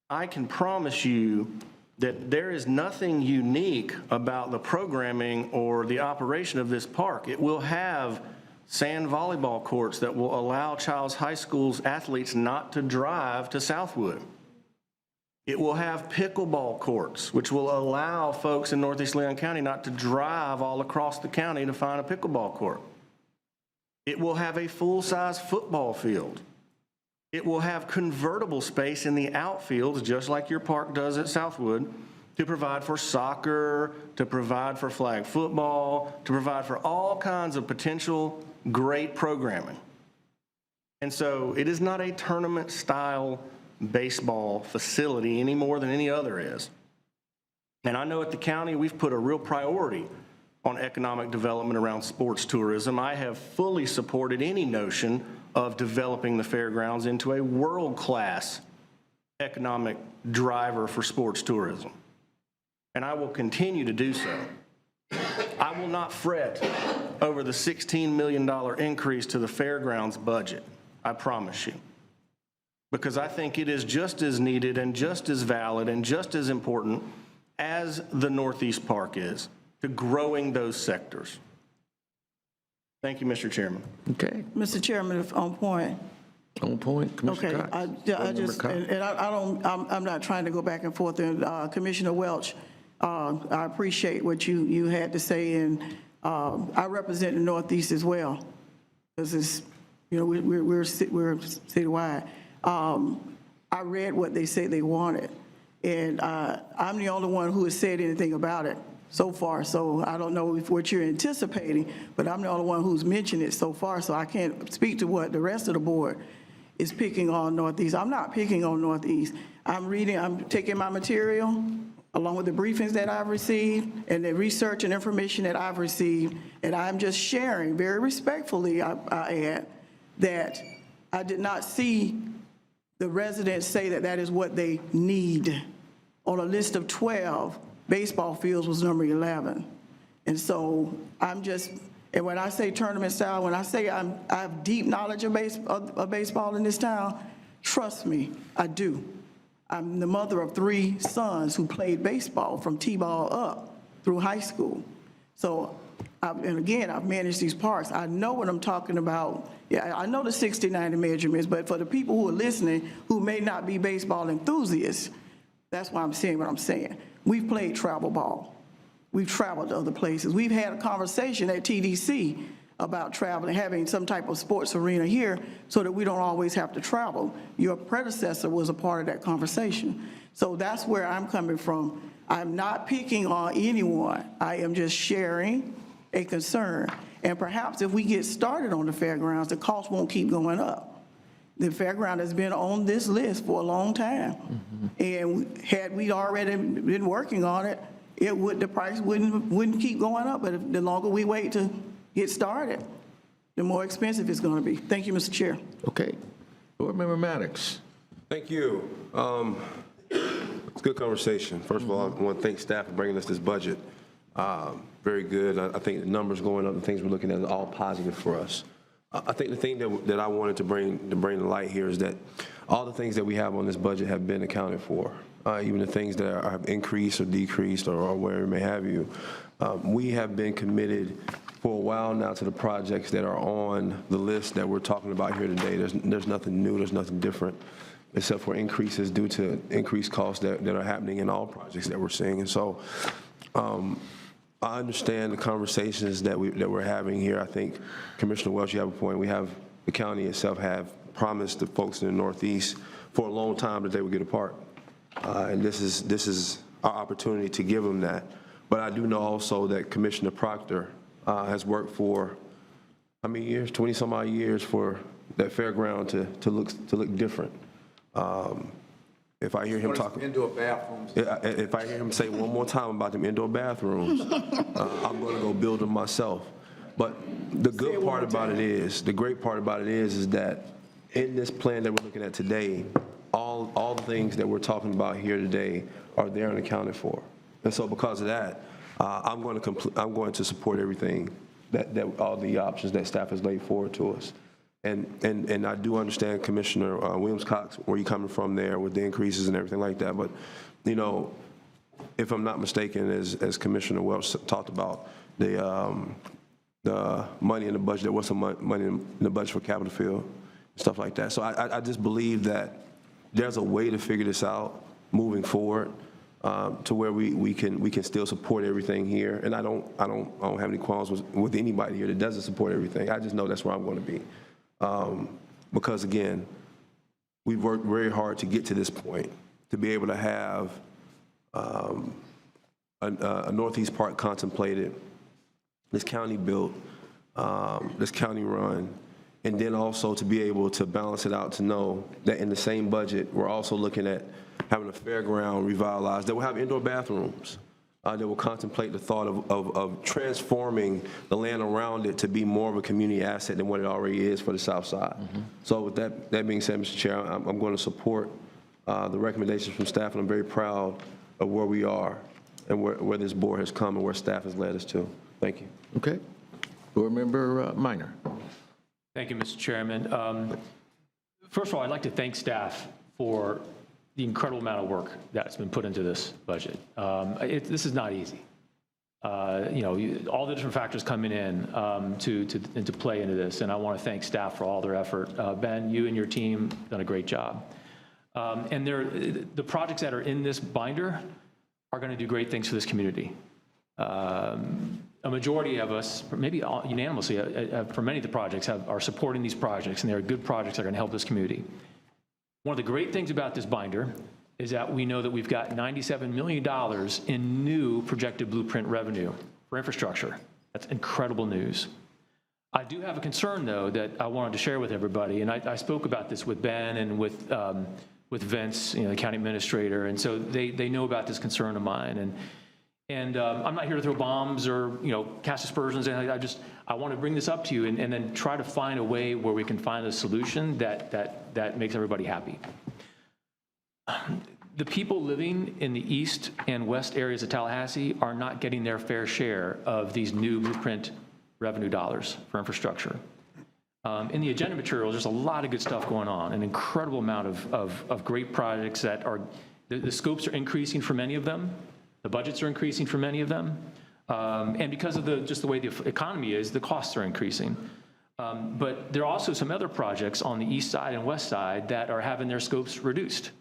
I can promise you that there is nothing unique about the programming or the operation of this park. It will have sand volleyball courts that will allow Childs High School's athletes not to drive to Southwood. It will have pickleball courts, which will allow folks in Northeast Leon County not to drive all across the county to find a pickleball court. It will have a full-size football field. It will have convertible space in the outfields, just like your park does at Southwood, to provide for soccer, to provide for flag football, to provide for all kinds of potential great programming. And so it is not a tournament-style baseball facility any more than any other is. And I know at the county we've put a real priority on economic development around sports tourism. I have fully supported any notion of developing the fairgrounds into a world-class economic driver for sports tourism. And I will continue to do so. I will not fret over the $16 million increase to the fairgrounds budget, I promise you. Because I think it is just as needed and just as valid and just as important as the Northeast Park is to growing those sectors. Thank you, Mr. Chairman. Okay. Mr. Chairman, if on point. On point, Commissioner Okay, Cox. I just, and I'm not trying to go back and forth. And Commissioner Welch, I appreciate what you had to say, and I represent the Northeast as well, because it's, we're citywide. I read what they said they wanted, and I'm the only one who has said anything about it so far, so I don't know what you're anticipating, but I'm the only one who's mentioned it so far, so I can't speak to what the rest of the board is picking on Northeast. I'm not picking on Northeast. I'm taking my material along with the briefings that I've received and the research and information that I've received, and I'm just sharing very respectfully, I add, that I did not see the residents say that that is what they need. On a list of 12, baseball fields was number 11. And so I'm just, and when I say tournament style, when I say I have deep knowledge of baseball in this town, trust me, I do. I'm the mother of 3 sons who played baseball from T-ball up through high school. So, and again, I've managed these parks. I know what I'm talking about. Yeah, I know the 60-90 measurements, but for the people who are listening who may not be baseball enthusiasts, that's why I'm saying what I'm saying. We've played travel ball. We've traveled to other places. We've had a conversation at TDC about traveling, having some type of sports arena here so that we don't always have to travel. Your predecessor was a part of that conversation. So that's where I'm coming from. I'm not picking on anyone. I am just sharing a concern. And perhaps if we get started on the fairgrounds, the cost won't keep going up. The fairground has been on this list for a long time. And had we already been working on it, the price wouldn't keep going up. But the longer we wait to get started, the more expensive it's going to be. Thank you, Mr. Chair. Okay. Board Member Maddox. Thank you. It's a good conversation. First of all, I want to thank staff for bringing us this budget. very good. I think the numbers going up, the things we're looking at is all positive for us. I think the thing that I wanted to bring to light here is that all the things that we have on this budget have been accounted for. Even the things that have increased or decreased or whatever may have you. We have been committed for a while now to the projects that are on the list that we're talking about here today. There's nothing new, there's nothing different, except for increases due to increased costs that are happening in all projects that we're seeing. And so I understand the conversations that we're having here. I think, Commissioner Welch, you have a point. The county itself have promised the folks in the Northeast for a long time that they would get a park. And this is our opportunity to give them that. But I do know also that Commissioner Proctor has worked for, how many years, 20-some odd years for that fairground to look different. If I hear him talking, indoor bathrooms. if I hear him say one more time about them indoor bathrooms, I'm going to go build them myself. But the good part about it is, the great part about it is that in this plan that we're looking at today, all the things that we're talking about here today are there and accounted for. And so because of that, I'm going to support everything that all the options that staff has laid forward to us. And I do understand, Commissioner Williams-Cox, where you're coming from there with the increases and everything like that. But, you know, if I'm not mistaken, as Commissioner Welch talked about, the money in the budget, there was some money in the budget for Capitol Field, stuff like that. So I just believe that there's a way to figure this out moving forward to where we can still support everything here. And I don't have any qualms with anybody here that doesn't support everything. I just know that's where I'm going to be. Because again, we've worked very hard to get to this point, to be able to have a Northeast Park contemplated, this county built, this county run, and then also to be able to balance it out to know that in the same budget, we're also looking at having a fairground revitalized that will have indoor bathrooms, that will contemplate the thought of transforming the land around it to be more of a community asset than what it already is for the South Side. So with that being said, Mr. Chair, I'm going to support the recommendations from staff, and I'm very proud of where we are and where this board has come and where staff has led us to. Thank you. Okay. Board Member Minor. Thank you, Mr. Chairman. First of all, I'd like to thank staff for the incredible amount of work that's been put into this budget. This is not easy. You know, all the different factors coming in to play into this, and I want to thank staff for all their effort. Ben, you and your team have done a great job. And the projects that are in this binder are going to do great things for this community. A majority of us, maybe unanimously, for many of the projects, are supporting these projects, and they're good projects that are going to help this community. One of the great things about this binder is that we know that we've got $97 million in new projected blueprint revenue for infrastructure. That's incredible news. I do have a concern, though, that I wanted to share with everybody, and I spoke about this with Ben and with Vince, you know, the county administrator, and so they know about this concern of mine. And I'm not here to throw bombs or, you know, cast aspersions. And I want to bring this up to you and then try to find a way where we can find a solution that makes everybody happy. The people living in the east and west areas of Tallahassee are not getting their fair share of these new blueprint revenue dollars for infrastructure. In the agenda materials, there's a lot of good stuff going on, an incredible amount of great projects that are, the scopes are increasing for many of them. The budgets are increasing for many of them. And because of just the way the economy is, the costs are increasing. But there are also some other projects on the east side and west side that are having their scopes reduced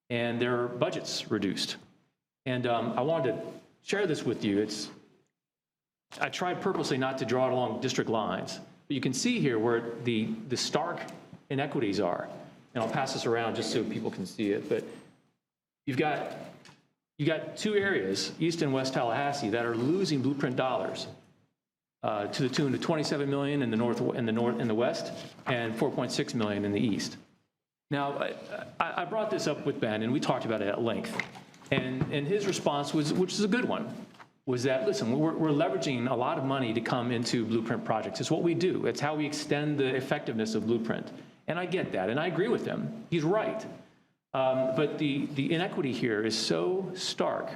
and their budgets reduced. And I wanted to share this with you. I tried purposely not to draw it along district lines, but you can see here where the stark inequities are. And I'll pass this around just so people can see it. But you got two areas, East and West Tallahassee, that are losing blueprint dollars to the tune of $27 million in the west and $4.6 million in the east. Now, I brought this up with Ben, and we talked about it at length. And his response was, which is a good one, was that, listen, we're leveraging a lot of money to come into blueprint projects. It's what we do. It's how we extend the effectiveness of blueprint. And I get that, and I agree with him. He's right. But the inequity here is so stark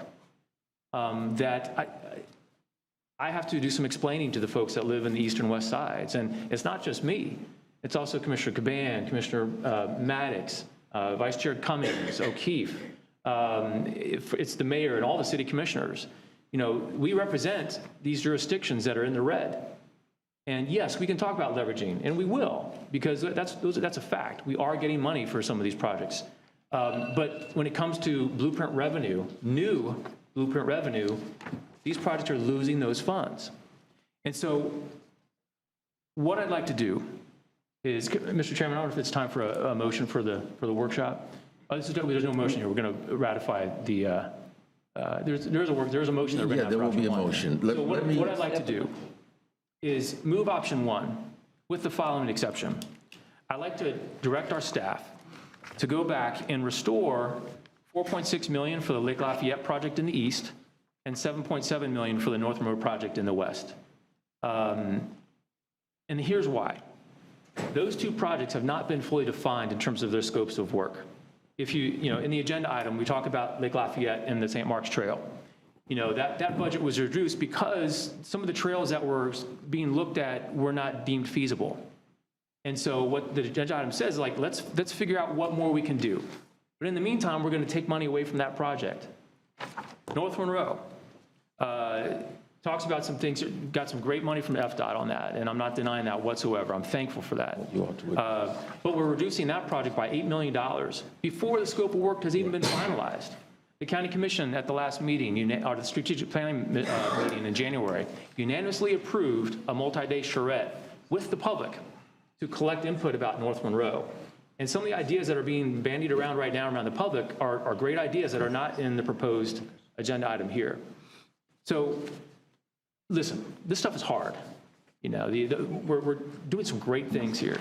that I have to do some explaining to the folks that live in the east and west sides. And it's not just me. It's also Commissioner Caban, Commissioner Maddox, Vice Chair Cummings, O'Keefe. It's the mayor and all the city commissioners. You know, we represent these jurisdictions that are in the red. And yes, we can talk about leveraging, and we will, because that's a fact. We are getting money for some of these projects. But when it comes to blueprint revenue, new blueprint revenue, these projects are losing those funds. And so what I'd like to do is, Mr. Chairman, I don't know if it's time for a motion for the workshop. There's no motion here. We're going to ratify the, there's a motion that we're going to have. Yeah, there will be a motion. motion. So what I'd like to do is move option 1 with the following exception. I'd like to direct our staff to go back and restore $4.6 million for the Lake Lafayette project in the east and $7.7 million for the North Monroe project in the west. And here's why. Those two projects have not been fully defined in terms of their scopes of work. If you know, in the agenda item, we talk about Lake Lafayette and the St. Mark's Trail. You know, that budget was reduced because some of the trails that were being looked at were not deemed feasible. And so what the agenda item says, like, let's figure out what more we can do. But in the meantime, we're going to take money away from that project. North Monroe talks about some things, got some great money from FDOT on that, and I'm not denying that whatsoever. I'm thankful for that. But we're reducing that project by $8 million before the scope of work has even been finalized. The county commission at the last meeting, or the strategic planning meeting in January, unanimously approved a multi-day charrette with the public to collect input about North Monroe. And some of the ideas that are being bandied around right now around the public are great ideas that are not in the proposed agenda item here. So listen, this stuff is hard. You know, we're doing some great things here,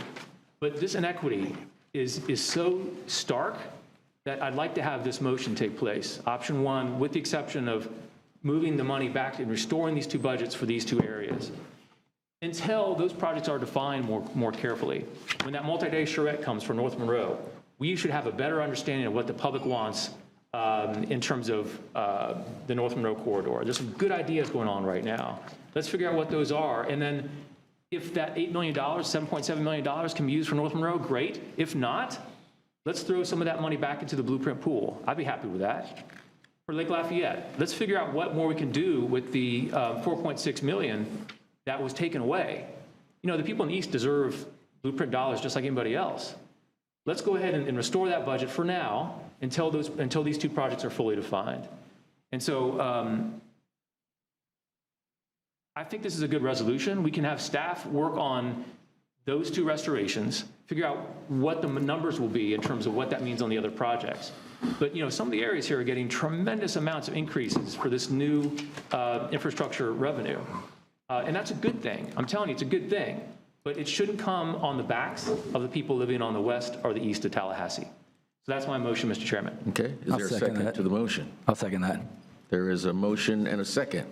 but this inequity is so stark that I'd like to have this motion take place. Option 1, with the exception of moving the money back and restoring these two budgets for these two areas, until those projects are defined more carefully. When that multi-day charrette comes for North Monroe, we should have a better understanding of what the public wants in terms of the North Monroe corridor. There's some good ideas going on right now. Let's figure out what those are, and then if that $8 million, $7.7 million can be used for North Monroe, great. If not, let's throw some of that money back into the blueprint pool. I'd be happy with that. For Lake Lafayette, let's figure out what more we can do with the $4.6 million that was taken away. You know, the people in the East deserve blueprint dollars just like anybody else. Let's go ahead and restore that budget for now until these two projects are fully defined. And so I think this is a good resolution. We can have staff work on those two restorations, figure out what the numbers will be in terms of what that means on the other projects. But, you know, some of the areas here are getting tremendous amounts of increases for this new infrastructure revenue. And that's a good thing. I'm telling you, it's a good thing. But it shouldn't come on the backs of the people living on the west or the east of Tallahassee. So that's my motion, Mr. Chairman. Okay, is there a second to the motion? I'll second that. There is a motion and a second.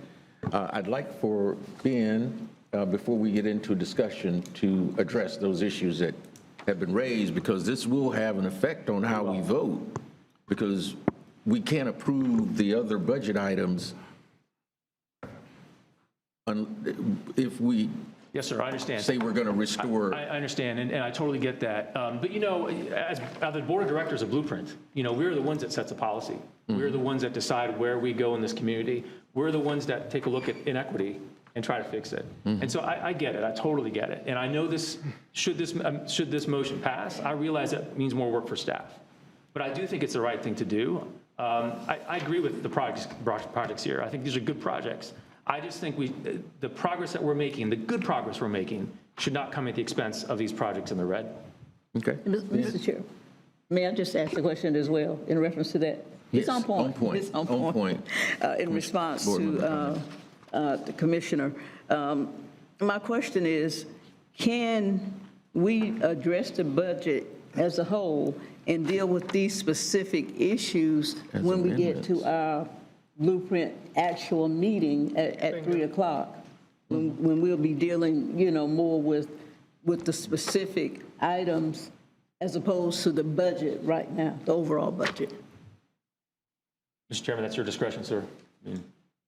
I'd like for Ben, before we get into discussion, to address those issues that have been raised, because this will have an effect on how we vote, because we can't approve the other budget items if we Yes, sir, I understand. say we're going to restore. I understand, and I totally get that. But, you know, as the board of directors of Blueprint, you know, we're the ones that set the policy. We're the ones that decide where we go in this community. We're the ones that take a look at inequity and try to fix it. And so I get it. I totally get it. And I know this, should this motion pass, I realize that means more work for staff. But I do think it's the right thing to do. I agree with the projects here. I think these are good projects. I just think the progress that we're making, the good progress we're making, should not come at the expense of these projects in the red. Okay. Mr. Chair, may I just ask a question as well in reference to that? Yes, It's on point. on point. It's on On point. In response to the commissioner, my question is, can we address the budget as a whole and deal with these specific issues when we get to our Blueprint actual meeting at 3 o'clock, when we'll be dealing, you know, more with the specific items as opposed to the budget right now, the overall budget? Mr. Chairman, that's your discretion, sir.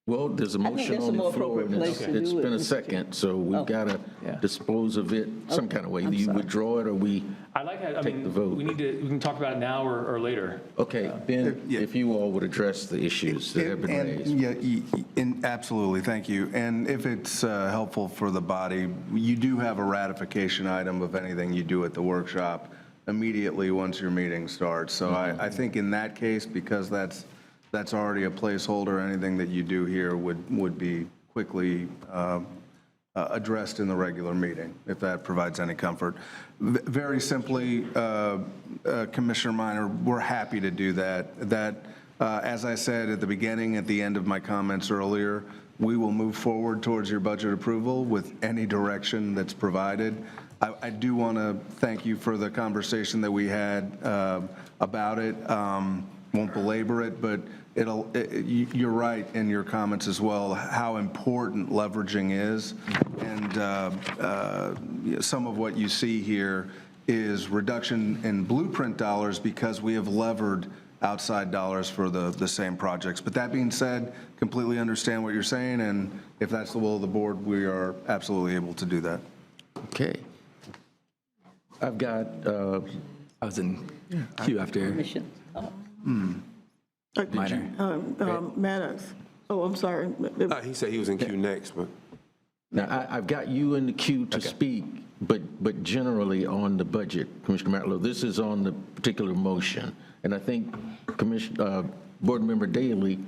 Well, there's a I think motion that's a on the more floor, and appropriate it's place to it's do been it, a Mr. second, so we've got to Yeah. dispose of it some kind of way. Do you withdraw it, or we I like, I take the mean, vote? we can talk about it now or later. Okay, Ben, if you all would address the issues that have been raised. Absolutely, thank you. And if it's helpful for the body, you do have a ratification item of anything you do at the workshop immediately once your meeting starts. So I think in that case, because that's already a placeholder, anything that you do here would be quickly addressed in the regular meeting, if that provides any comfort. Very simply, Commissioner Minor, we're happy to do that. As I said at the beginning, at the end of my comments earlier, we will move forward towards your budget approval with any direction that's provided. I do want to thank you for the conversation that we had about it. Won't belabor it, but you're right in your comments as well, how important leveraging is. And some of what you see here is reduction in blueprint dollars because we have levered outside dollars for the same projects. But that being said, completely understand what you're saying, and if that's the will of the board, we are absolutely able to do that. Okay. I've got, I was in queue after. Minor. Maddox. Oh, I'm sorry. He said he was in queue next, but. now, I've got you in the queue to speak, but generally on the budget, Commissioner Matlow, this is on the particular motion. And I think Board Member Daley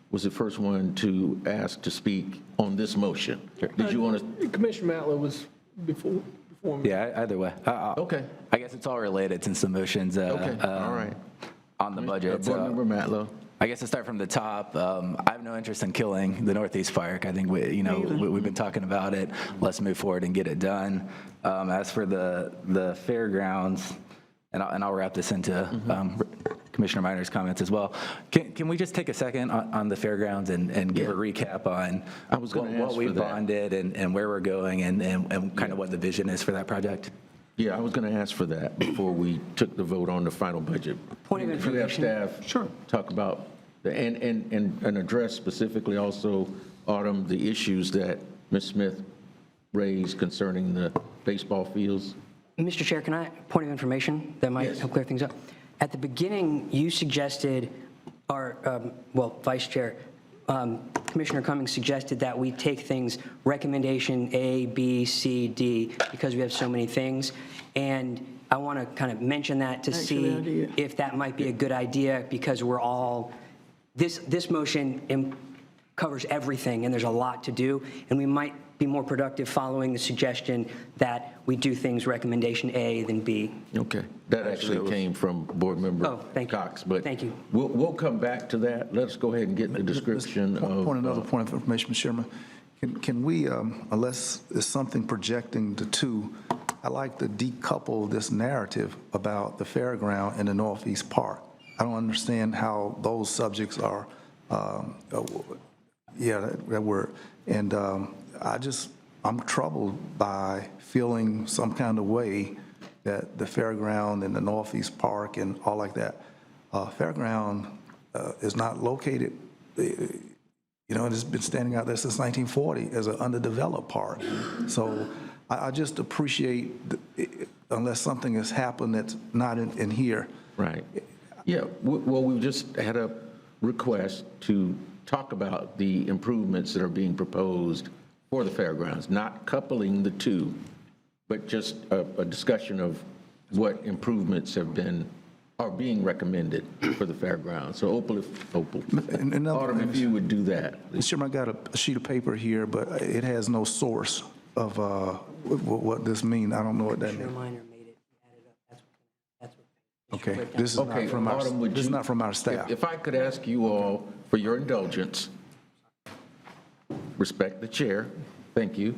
was the first one to ask to speak on this motion. Did you want to? Commissioner Matlow was before me. Yeah, either way. Okay. I guess it's all related since the motion's Okay, all right. on the budget. Board Member Matlow. I guess to start from the top, I have no interest in killing the Northeast Park. I think we've been talking about it. Let's move forward and get it done. As for the fairgrounds, and I'll wrap this into Commissioner Minor's comments as well. Can we just take a second on the fairgrounds and give a recap on what we bonded and where we're going and kind of what the vision is for that project? Yeah, I was going to ask for that before we took the vote on the final budget. Point of information. Could have staff talk about, and address specifically also, Autumn, the issues that Ms. Smith raised concerning the baseball fields? Mr. Chair, can I, point of information that might help clear things up? At the beginning, you suggested, Vice Chair, Commissioner Cummings suggested that we take things recommendation A, B, C, D, because we have so many things. And I want to kind of mention that to see if that might be a good idea, because we're all, this motion covers everything, and there's a lot to do, and we might be more productive following the suggestion that we do things recommendation A than B. Okay, that actually came from Board Member Cox, but thank you. We'll come back to that. Let's go ahead and get the description of. Another point of information, Mr. Chairman. Can we, unless there's something projecting the two, I like to decouple this narrative about the fairground and the Northeast Park. I don't understand how those subjects are, that word. And I'm troubled by feeling some kind of way that the fairground and the Northeast Park and all like that. Fairground is not located, it's been standing out there since 1940 as an underdeveloped park. So I just appreciate, unless something has happened that's not in here. Right. Yeah, well, we've just had a request to talk about the improvements that are being proposed for the fairgrounds, not coupling the two, but just a discussion of what improvements are being recommended for the fairgrounds. So Autumn, if you would do that. Mr. Chairman, I got a sheet of paper here, but it has no source of what this means. I don't know what that means. Okay, this is not from our, Autumn, this is not from our staff. If I could ask you all for your indulgence, respect the chair, thank you.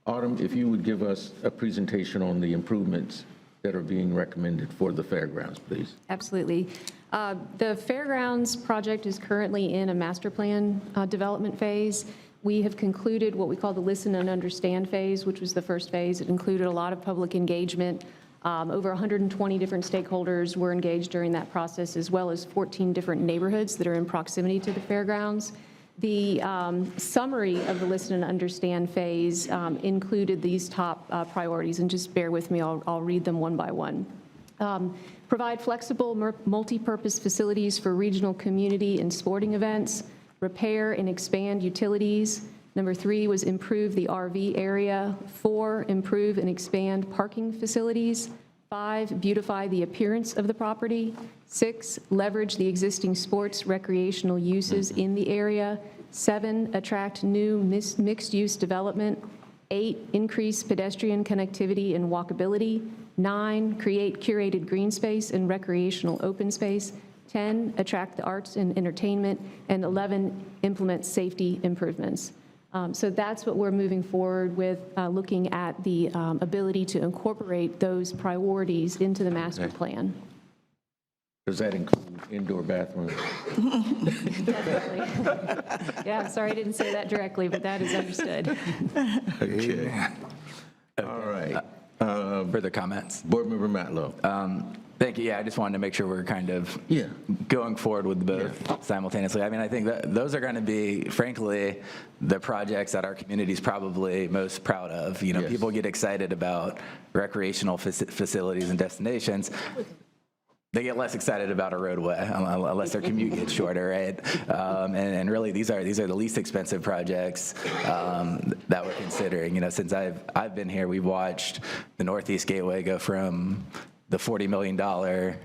Autumn, if you would give us a presentation on the improvements that are being recommended for the fairgrounds, please. Absolutely. The fairgrounds project is currently in a master plan development phase. We have concluded what we call the listen and understand phase, which was the first phase. It included a lot of public engagement. Over 120 different stakeholders were engaged during that process, as well as 14 different neighborhoods that are in proximity to the fairgrounds. The summary of the listen and understand phase included these top priorities, and just bear with me, I'll read them one by one. Provide flexible multi-purpose facilities for regional community and sporting events, repair and expand utilities. Number 3 was improve the RV area. 4, improve and expand parking facilities. 5, beautify the appearance of the property. 6, leverage the existing sports recreational uses in the area. 7, attract new mixed-use development. 8, increase pedestrian connectivity and walkability. 9, create curated green space and recreational open space. 10, attract the arts and entertainment. And 11, implement safety improvements. So that's what we're moving forward with, looking at the ability to incorporate those priorities into the master plan. Does that include indoor bathrooms? Definitely. Yeah, sorry I didn't say that directly, but that is understood. Okay. All right. Further comments? Board Member Matlow. Thank you. Yeah, I just wanted to make sure we're kind of going forward with both simultaneously. I mean, I think that those are going to be, frankly, the projects that our community is probably most proud of. You know, people get excited about recreational facilities and destinations. They get less excited about a roadway unless their commute gets shorter, right? And really, these are the least expensive projects that we're considering. You know, since I've been here, we've watched the Northeast Gateway go from the $40 million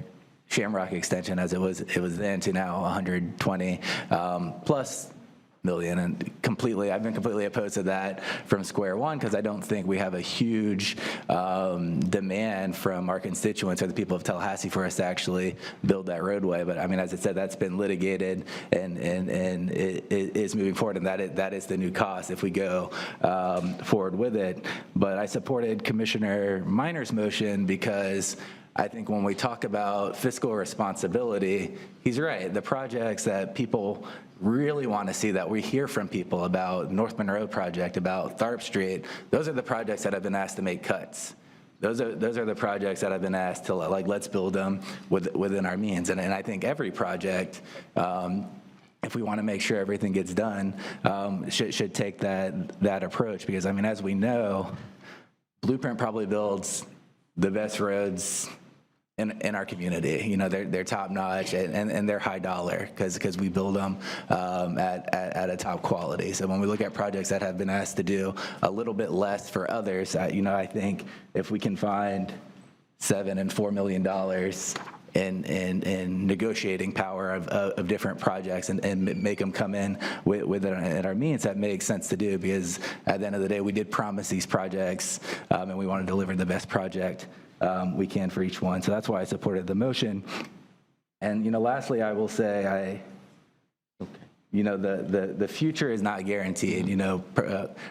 Shamrock extension as it was then to now 120 plus million, and I've been completely opposed to that from square one, because I don't think we have a huge demand from our constituents or the people of Tallahassee for us to actually build that roadway. But I mean, as I said, that's been litigated and it is moving forward, and that is the new cost if we go forward with it. But I supported Commissioner Minor's motion because I think when we talk about fiscal responsibility, he's right. The projects that people really want to see, that we hear from people about, North Monroe project, about Tharp Street, those are the projects that have been asked to make cuts. Those are the projects that have been asked to, like, let's build them within our means. And I think every project, if we want to make sure everything gets done, should take that approach. Because, I mean, as we know, Blueprint probably builds the best roads in our community. You know, they're top notch and they're high dollar because we build them at a top quality. So when we look at projects that have been asked to do a little bit less for others, you know, I think if we can find $7 and $4 million in negotiating power of different projects and make them come in with our means, that makes sense to do, because at the end of the day, we did promise these projects and we want to deliver the best project we can for each one. So that's why I supported the motion. And, you know, lastly, I will say you know, the future is not guaranteed. You know,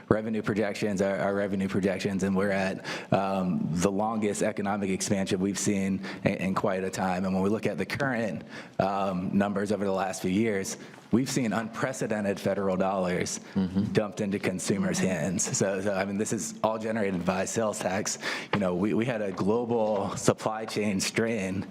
revenue projections are revenue projections, and we're at the longest economic expansion we've seen in quite a time. And when we look at the current numbers over the last few years, we've seen unprecedented federal dollars dumped into consumers' hands. So, I mean, this is all generated by sales tax. You know, we had a global supply chain strain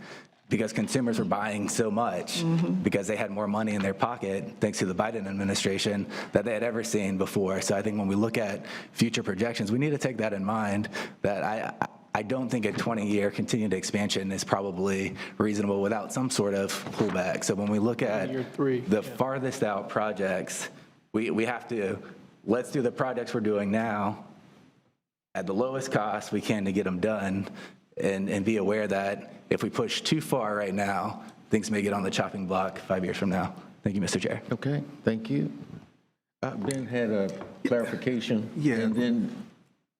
because consumers were buying so much because they had more money in their pocket, thanks to the Biden administration, that they had ever seen before. So I think when we look at future projections, we need to take that in mind, that I don't think a 20-year continued expansion is probably reasonable without some sort of pullback. So when we look at the farthest out projects, we have to, let's do the projects we're doing now at the lowest cost we can to get them done, and be aware that if we push too far right now, things may get on the chopping block 5 years from now. Thank you, Mr. Chair. Okay, thank you. Ben had a clarification. Yeah. And then,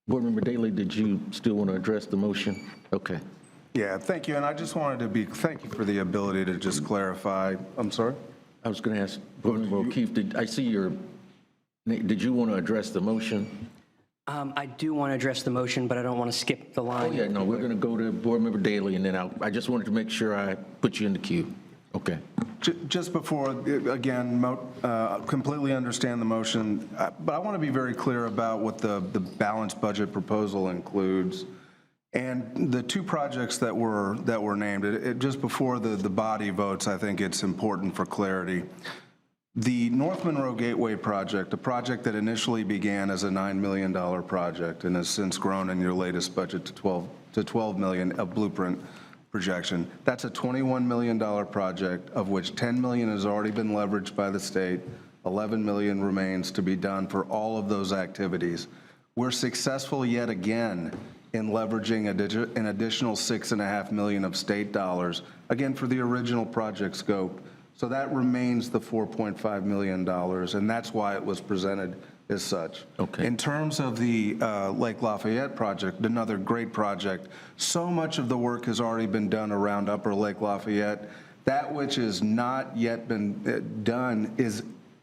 Board Member Daley, did you still want to address the motion? Okay. Yeah, thank you. And I just wanted to thank you for the ability to just clarify. I'm sorry? I was going to ask Board Member O'Keefe, did you want to address the motion? I do want to address the motion, but I don't want to skip the line. Oh, yeah, no, we're going to go to Board Member Daley, and then I just wanted to make sure I put you in the queue. Okay. Just before, again, completely understand the motion, but I want to be very clear about what the balanced budget proposal includes. And the two projects that were named, just before the body votes, I think it's important for clarity. The North Monroe Gateway project, a project that initially began as a $9 million project and has since grown in your latest budget to $12 million, a blueprint projection. That's a $21 million project, of which $10 million has already been leveraged by the state. $11 million remains to be done for all of those activities. We're successful yet again in leveraging an additional $6.5 million of state dollars, again, for the original project scope. So that remains the $4.5 million, and that's why it was presented as such. Okay. In terms of the Lake Lafayette project, another great project, so much of the work has already been done around Upper Lake Lafayette. That which has not yet been done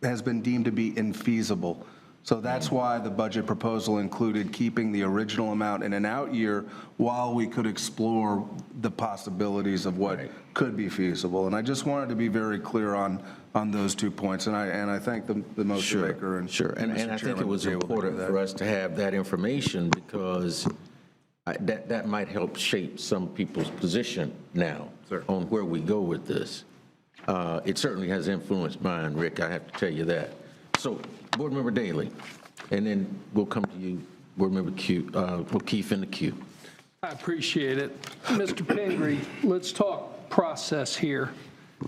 has been deemed to be infeasible. So that's why the budget proposal included keeping the original amount in an out year while we could explore the possibilities of what could be feasible. And I just wanted to be very clear on those 2 points. And I thank the motion maker and Sure, and I think it was important for us to have that information because that might help shape some people's position now on where we go with this. It certainly has influenced mine, Rick, I have to tell you that. So, Board Member Daley, and then we'll come to you, Board Member Keefe in the queue. I appreciate it. Mr. Pingree, let's talk process here.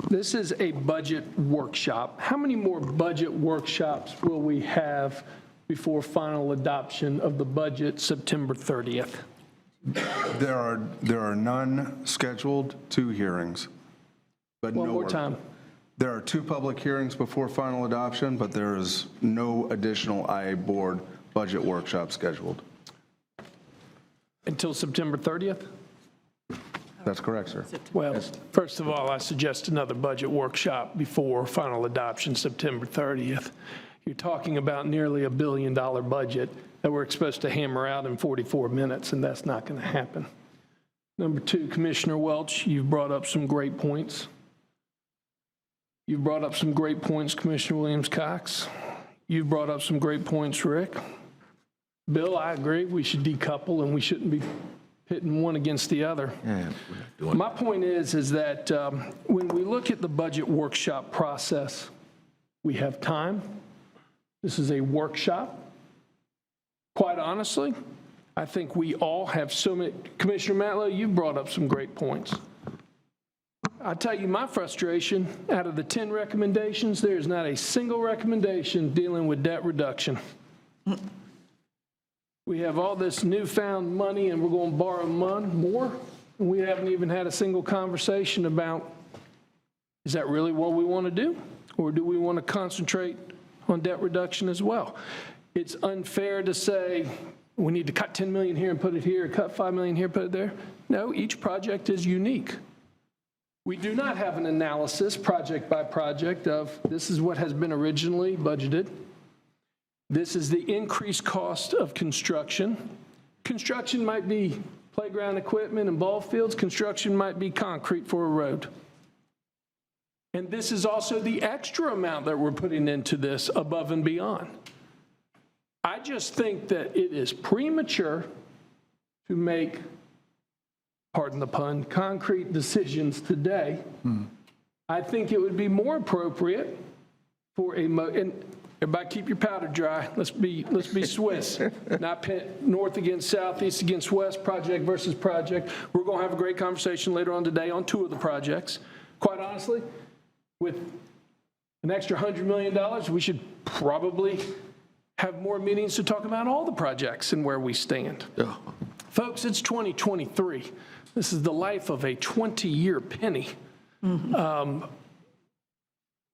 This is a budget workshop. How many more budget workshops will we have before final adoption of the budget September 30th? There are none scheduled, 2 hearings. But One more time. There are 2 public hearings before final adoption, but there is no additional IA board budget workshop scheduled. Until September 30th? That's correct, sir. Well, first of all, I suggest another budget workshop before final adoption September 30th. You're talking about nearly $1 billion budget that we're supposed to hammer out in 44 minutes, and that's not going to happen. Number 2, Commissioner Welch, you've brought up some great points. You've brought up some great points, Commissioner Williams-Cox. You've brought up some great points, Rick. Bill, I agree. We should decouple, and we shouldn't be pitting one against the other. My point is that when we look at the budget workshop process, we have time. This is a workshop. Quite honestly, I think we all have so many. Commissioner Matlow, you brought up some great points. I'll tell you my frustration, out of the 10 recommendations, there's not a single recommendation dealing with debt reduction. We have all this newfound money and we're going to borrow more, and we haven't even had a single conversation about, is that really what we want to do? Or do we want to concentrate on debt reduction as well? It's unfair to say we need to cut 10 million here and put it here, cut 5 million here, put it there. No, each project is unique. We do not have an analysis project by project of this is what has been originally budgeted. This is the increased cost of construction. Construction might be playground equipment and ball fields. Construction might be concrete for a road. And this is also the extra amount that we're putting into this above and beyond. I just think that it is premature to make, pardon the pun, concrete decisions today. I think it would be more appropriate for and everybody keep your powder dry. Let's be Swiss, not pit north against south, east against west, project versus project. We're going to have a great conversation later on today on 2 of the projects. Quite honestly, with an extra $100 million, we should probably have more meetings to talk about all the projects and where we stand. Folks, it's 2023. This is the life of a 20-year penny.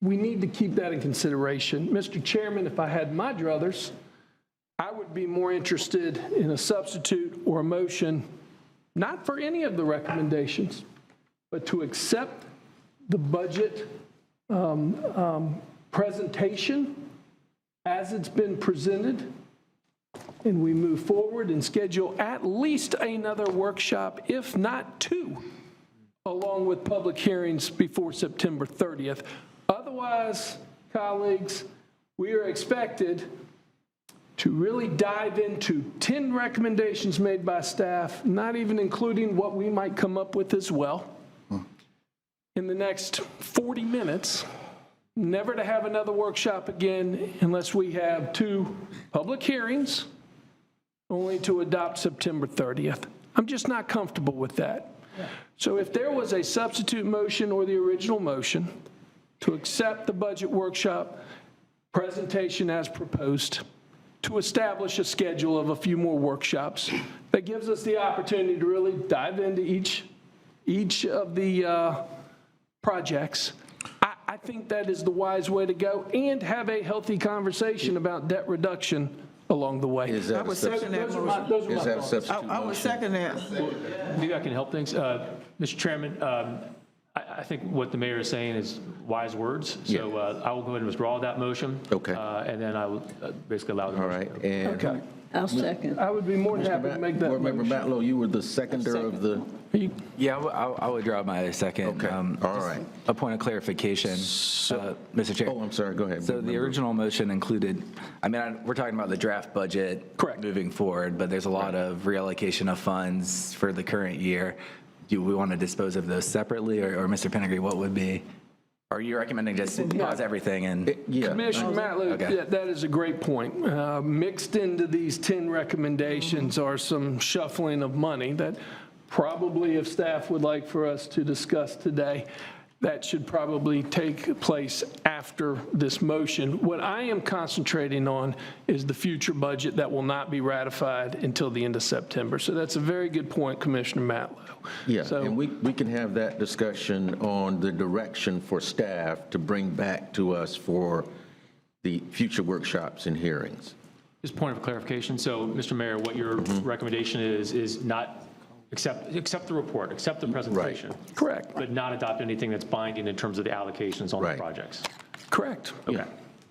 We need to keep that in consideration. Mr. Chairman, if I had my druthers, I would be more interested in a substitute or a motion, not for any of the recommendations, but to accept the budget presentation as it's been presented, and we move forward and schedule at least another workshop, if not 2, along with public hearings before September 30th. Otherwise, colleagues, we are expected to really dive into 10 recommendations made by staff, not even including what we might come up with as well, in the next 40 minutes, never to have another workshop again unless we have 2 public hearings, only to adopt September 30th. I'm just not comfortable with that. So if there was a substitute motion or the original motion to accept the budget workshop presentation as proposed, to establish a schedule of a few more workshops, that gives us the opportunity to really dive into each of the projects. I think that is the wise way to go, and have a healthy conversation about debt reduction along the way. Is that I a would second that substitute? motion. Those are Is my that a thoughts. substitute I would motion? second that. Maybe I can help things. Mr. Chairman, I think what the mayor is saying is wise words. So I will go ahead and withdraw that motion. Okay. And then I will basically allow the All motion. right, and Okay. I'll second. I would be more than happy to make that Board Member motion. Matlow, you were the seconder of the, Yeah, I'll withdraw my second. Okay, all Just right. A point of clarification, Mr. Chair. oh, I'm sorry, go ahead. So Board the Member. original motion included, we're talking about the draft budget. Correct. Moving forward, but there's a lot of reallocation of funds for the current year. Do we want to dispose of those separately, or Mr. Penegry, what would be? Are you recommending just pause everything and? Yeah. Commissioner Matlow, Okay. yeah, that is a great point. Mixed into these 10 recommendations are some shuffling of money that probably, if staff would like for us to discuss today, that should probably take place after this motion. What I am concentrating on is the future budget that will not be ratified until the end of September. So that's a very good point, Commissioner Matlow. Yeah, So- and we can have that discussion on the direction for staff to bring back to us for the future workshops and hearings. Just point of clarification. So, Mr. Mayor, what your recommendation is not accept the report, accept the presentation. Correct. But not adopt anything that's binding in terms of the allocations on the Right. projects. Correct. Okay.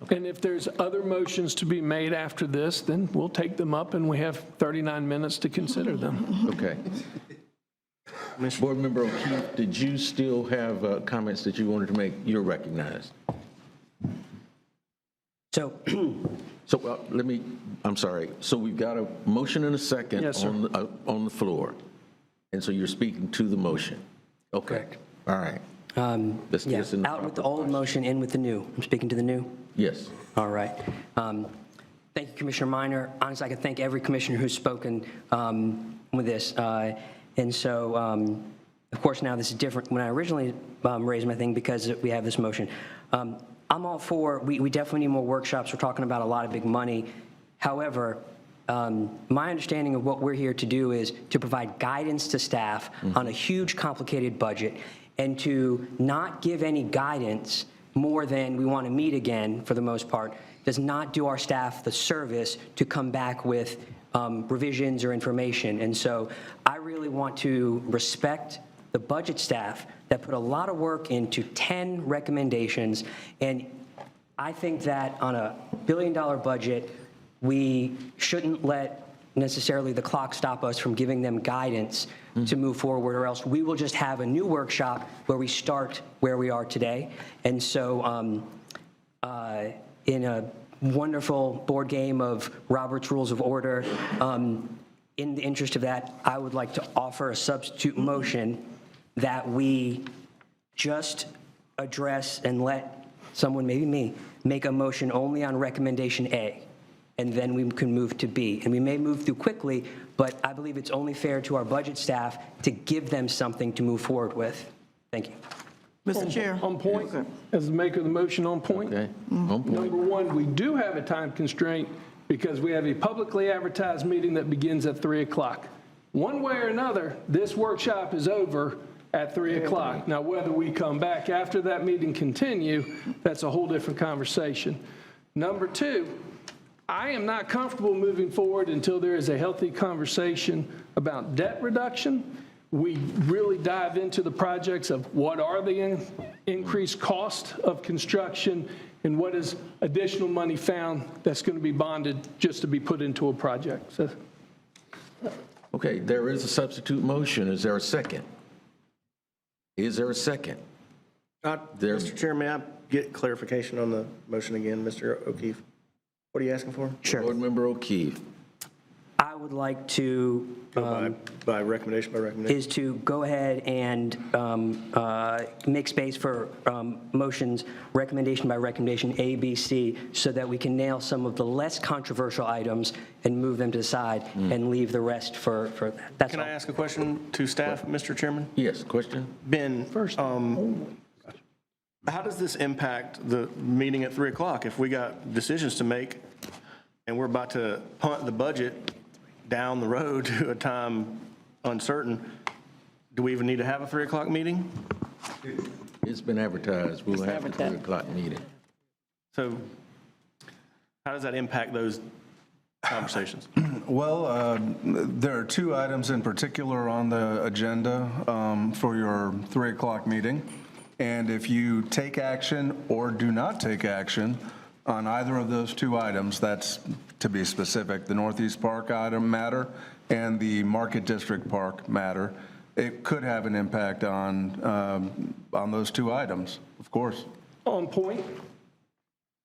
And if there's other motions to be made after this, then we'll take them up, and we have 39 minutes to consider them. Okay. Board Member O'Keefe, did you still have comments that you wanted to make? You're recognized. So, So I'm sorry. So we've got a motion and a second Yes, sir. on the floor. And so you're speaking to the motion? Okay. Correct. All right. Let's get yeah, this in the out with proper the old place. motion, in with the new. I'm speaking to the new. Yes. All right. Thank you, Commissioner Minor. Honestly, I can thank every commissioner who's spoken with this. And so, of course, now this is different when I originally raised my thing because we have this motion. I'm all for, we definitely need more workshops. We're talking about a lot of big money. However, my understanding of what we're here to do is to provide guidance to staff on a huge, complicated budget, and to not give any guidance more than we want to meet again, for the most part, does not do our staff the service to come back with revisions or information. And so I really want to respect the budget staff that put a lot of work into 10 recommendations. And I think that on a billion-dollar budget, we shouldn't let necessarily the clock stop us from giving them guidance to move forward, or else we will just have a new workshop where we start where we are today. And so in a wonderful board game of Robert's Rules of Order, in the interest of that, I would like to offer a substitute motion that we just address and let someone, maybe me, make a motion only on recommendation A, and then we can move to B. And we may move through quickly, but I believe it's only fair to our budget staff to give them something to move forward with. Thank you. Mr. Chair. On point, as the maker of the motion, on point. Okay. On point. Number one, we do have a time constraint because we have a publicly advertised meeting that begins at 3 o'clock. One way or another, this workshop is over at 3 o'clock. Now, whether we come back after that meeting continue, that's a whole different conversation. Number two, I am not comfortable moving forward until there is a healthy conversation about debt reduction. We really dive into the projects of what are the increased cost of construction and what is additional money found that's going to be bonded just to be put into a project. So, Okay, there is a substitute motion. Is there a second? Is there a second? Mr. Chair, may I get clarification on the motion again, Mr. O'Keefe? What are you asking for? Sure. Board Member O'Keefe. I would like to, By recommendation, is to go ahead and make space for motions, recommendation by recommendation, A, B, C, so that we can nail some of the less controversial items and move them to the side and leave the rest for that's Can all. I ask a question to staff, Mr. Chairman? Yes, question? Ben, how does this impact the meeting at 3 o'clock? If we got decisions to make and we're about to punt the budget down the road to a time uncertain, do we even need to have a 3 o'clock meeting? It's been advertised. We'll have a 3 o'clock meeting. So how does that impact those conversations? Well, there are two items in particular on the agenda for your 3 o'clock meeting. And if you take action or do not take action on either of those two items, that's to be specific, the Northeast Park item matter and the Market District Park matter, it could have an impact on those two items, of course. On point.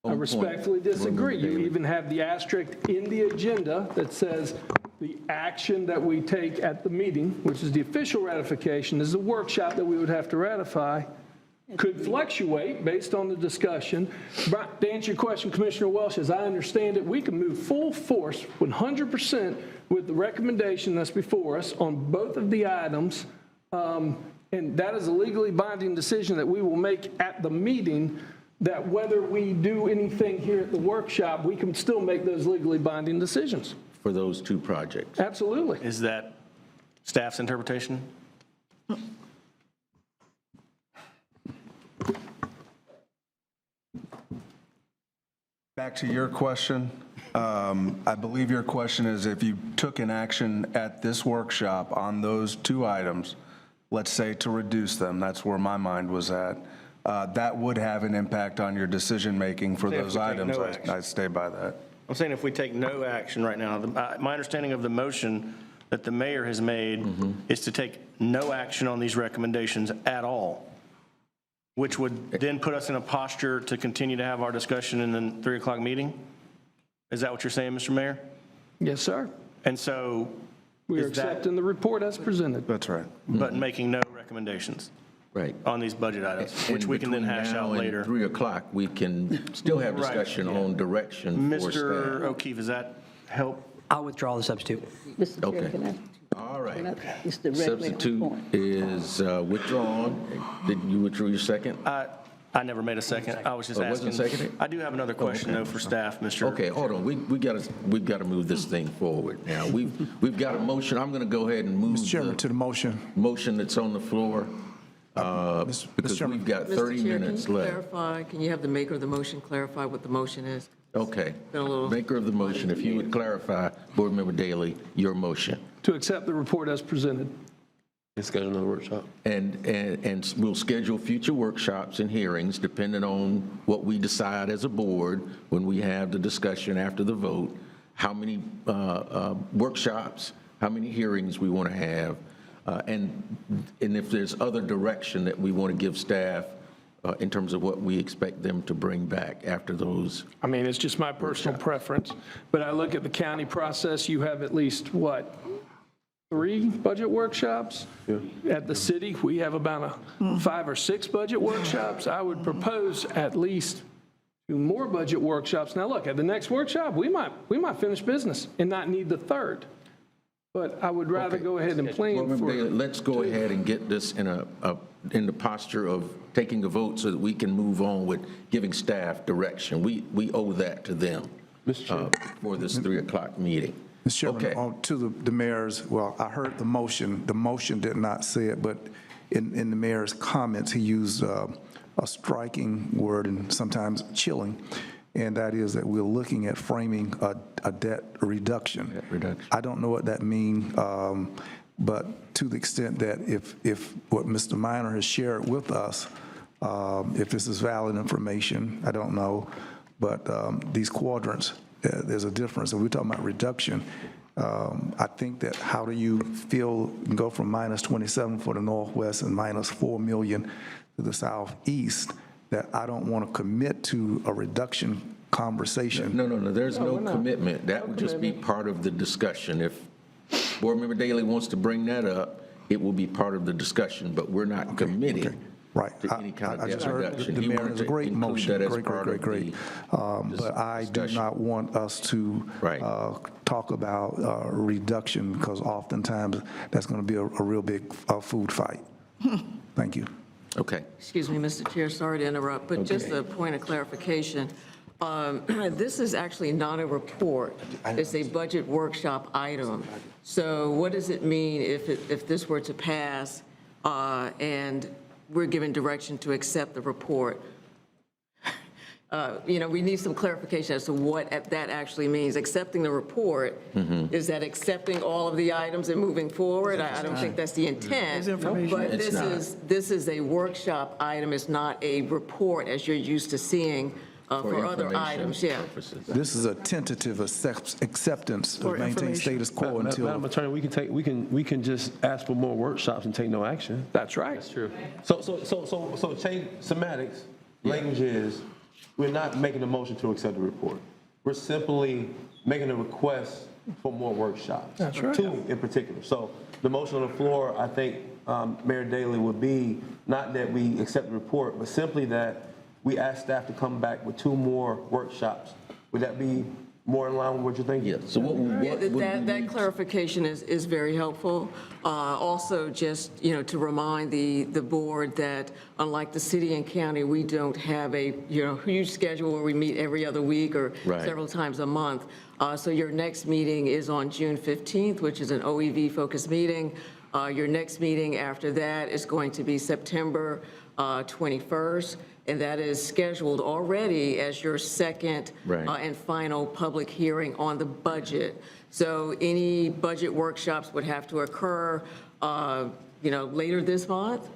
I respectfully disagree. You even have the asterisk in the agenda that says the action that we take at the meeting, which is the official ratification, is the workshop that we would have to ratify, could fluctuate based on the discussion. But to answer your question, Commissioner Welsh, as I understand it, we can move full force 100% with the recommendation that's before us on both of the items. And that is a legally binding decision that we will make at the meeting, that whether we do anything here at the workshop, we can still make those legally binding decisions. For those two projects. Absolutely. Is that staff's interpretation? Back to your question, I believe your question is if you took an action at this workshop on those two items, let's say to reduce them, that's where my mind was at, that would have an impact on your decision-making for Say if those we take items. no action. I stay by that. I'm saying if we take no action right now, my understanding of the motion that the mayor has made is to take no action on these recommendations at all, which would then put us in a posture to continue to have our discussion in the 3 o'clock meeting? Is that what you're saying, Mr. Mayor? Yes, sir. And so We are is that, accepting the report as presented. That's right. but making no recommendations Right. on these budget items, which And we can then between hash now out and later. 3 o'clock, we can still have Right, discussion yeah. on direction for Mr. staff. O'Keefe, does that help? I'll withdraw the substitute. Mr. Chair, Okay. can I? All right. It's the regular Substitute point. is withdrawn. Did you withdraw your second? I never made a second. I was just Oh, asking. wasn't seconded? I do have another question, though, for staff, Mr. Okay, hold on. We've got to move this thing forward now. We've got a motion. I'm going to go ahead and move Mr. Chairman, to the motion. motion that's on the floor because Chairman. we've got Mr. 30 Chair, minutes can you left. clarify, can you have the maker of the motion clarify what the motion is? Okay. Been a little- Maker of the motion, if you would clarify, Board Member Daley, your motion. To accept the report as presented. And schedule another workshop. And we'll schedule future workshops and hearings depending on what we decide as a board when we have the discussion after the vote, how many workshops, how many hearings we want to have, and if there's other direction that we want to give staff in terms of what we expect them to bring back after those. I mean, it's just my personal preference, but I look at the county process, you have at least, what, 3 budget workshops? At the city, we have about 5 or 6 budget workshops. I would propose at least 2 more budget workshops. Now, look, at the next workshop, we might finish business and not need the 3rd. But I would rather go ahead and plan Board Member for. Daley, let's go ahead and get this in the posture of taking a vote so that we can move on with giving staff direction. We owe that to them for this 3 o'clock meeting. Mr. Chairman, Okay. to the mayor's, well, I heard the motion. The motion did not say it, but in the mayor's comments, he used a striking word and sometimes chilling, and that is that we're looking at framing a debt reduction. Debt reduction. I don't know what that means, but to the extent that if what Mr. Minor has shared with us, if this is valid information, I don't know, but these quadrants, there's a difference. If we're talking about reduction, I think that how do you feel go from -27 for the Northwest and -4 million to the Southeast, that I don't want to commit to a reduction conversation. No, there's no commitment. That would just be part of the discussion. If Board Member Daley wants to bring that up, it will be part of the discussion, but we're not committing to any kind I of just debt heard reduction. the He mayor wanted has a to great include motion, that as great. part of the But I do discussion. not want us to talk about reduction, because oftentimes that's going to be a real big food fight. Thank you. Okay. Excuse me, Mr. Chair, sorry to interrupt, but just a point of clarification. This is actually not a report. It's a budget workshop item. So what does it mean if this were to pass and we're given direction to accept the report? We need some clarification as to what that actually means. Accepting the report, is that accepting all of the items and moving forward? I don't think that's the intent. But this is a workshop item. It's not a report as you're used to seeing for other items. Yeah. This is a tentative acceptance to maintain status quo until. Madam Attorney, we can just ask for more workshops and take no action. That's right. That's true. So change semantics. Language is, we're not making a motion to accept the report. We're simply making a request for more workshops. That's right. Two in particular. So the motion on the floor, I think, Mayor Daley, would be not that we accept the report, but simply that we ask staff to come back with 2 more workshops. Would that be more in line with what you're thinking? Yeah. So That clarification is very helpful. Also, just, to remind the board that unlike the city and county, we don't have a, huge schedule where we meet every other week or several times a month. So your next meeting is on June 15th, which is an OEV-focused meeting. Your next meeting after that is going to be September 21st. And that is scheduled already as your second and final public hearing on the budget. So any budget workshops would have to occur, later this month,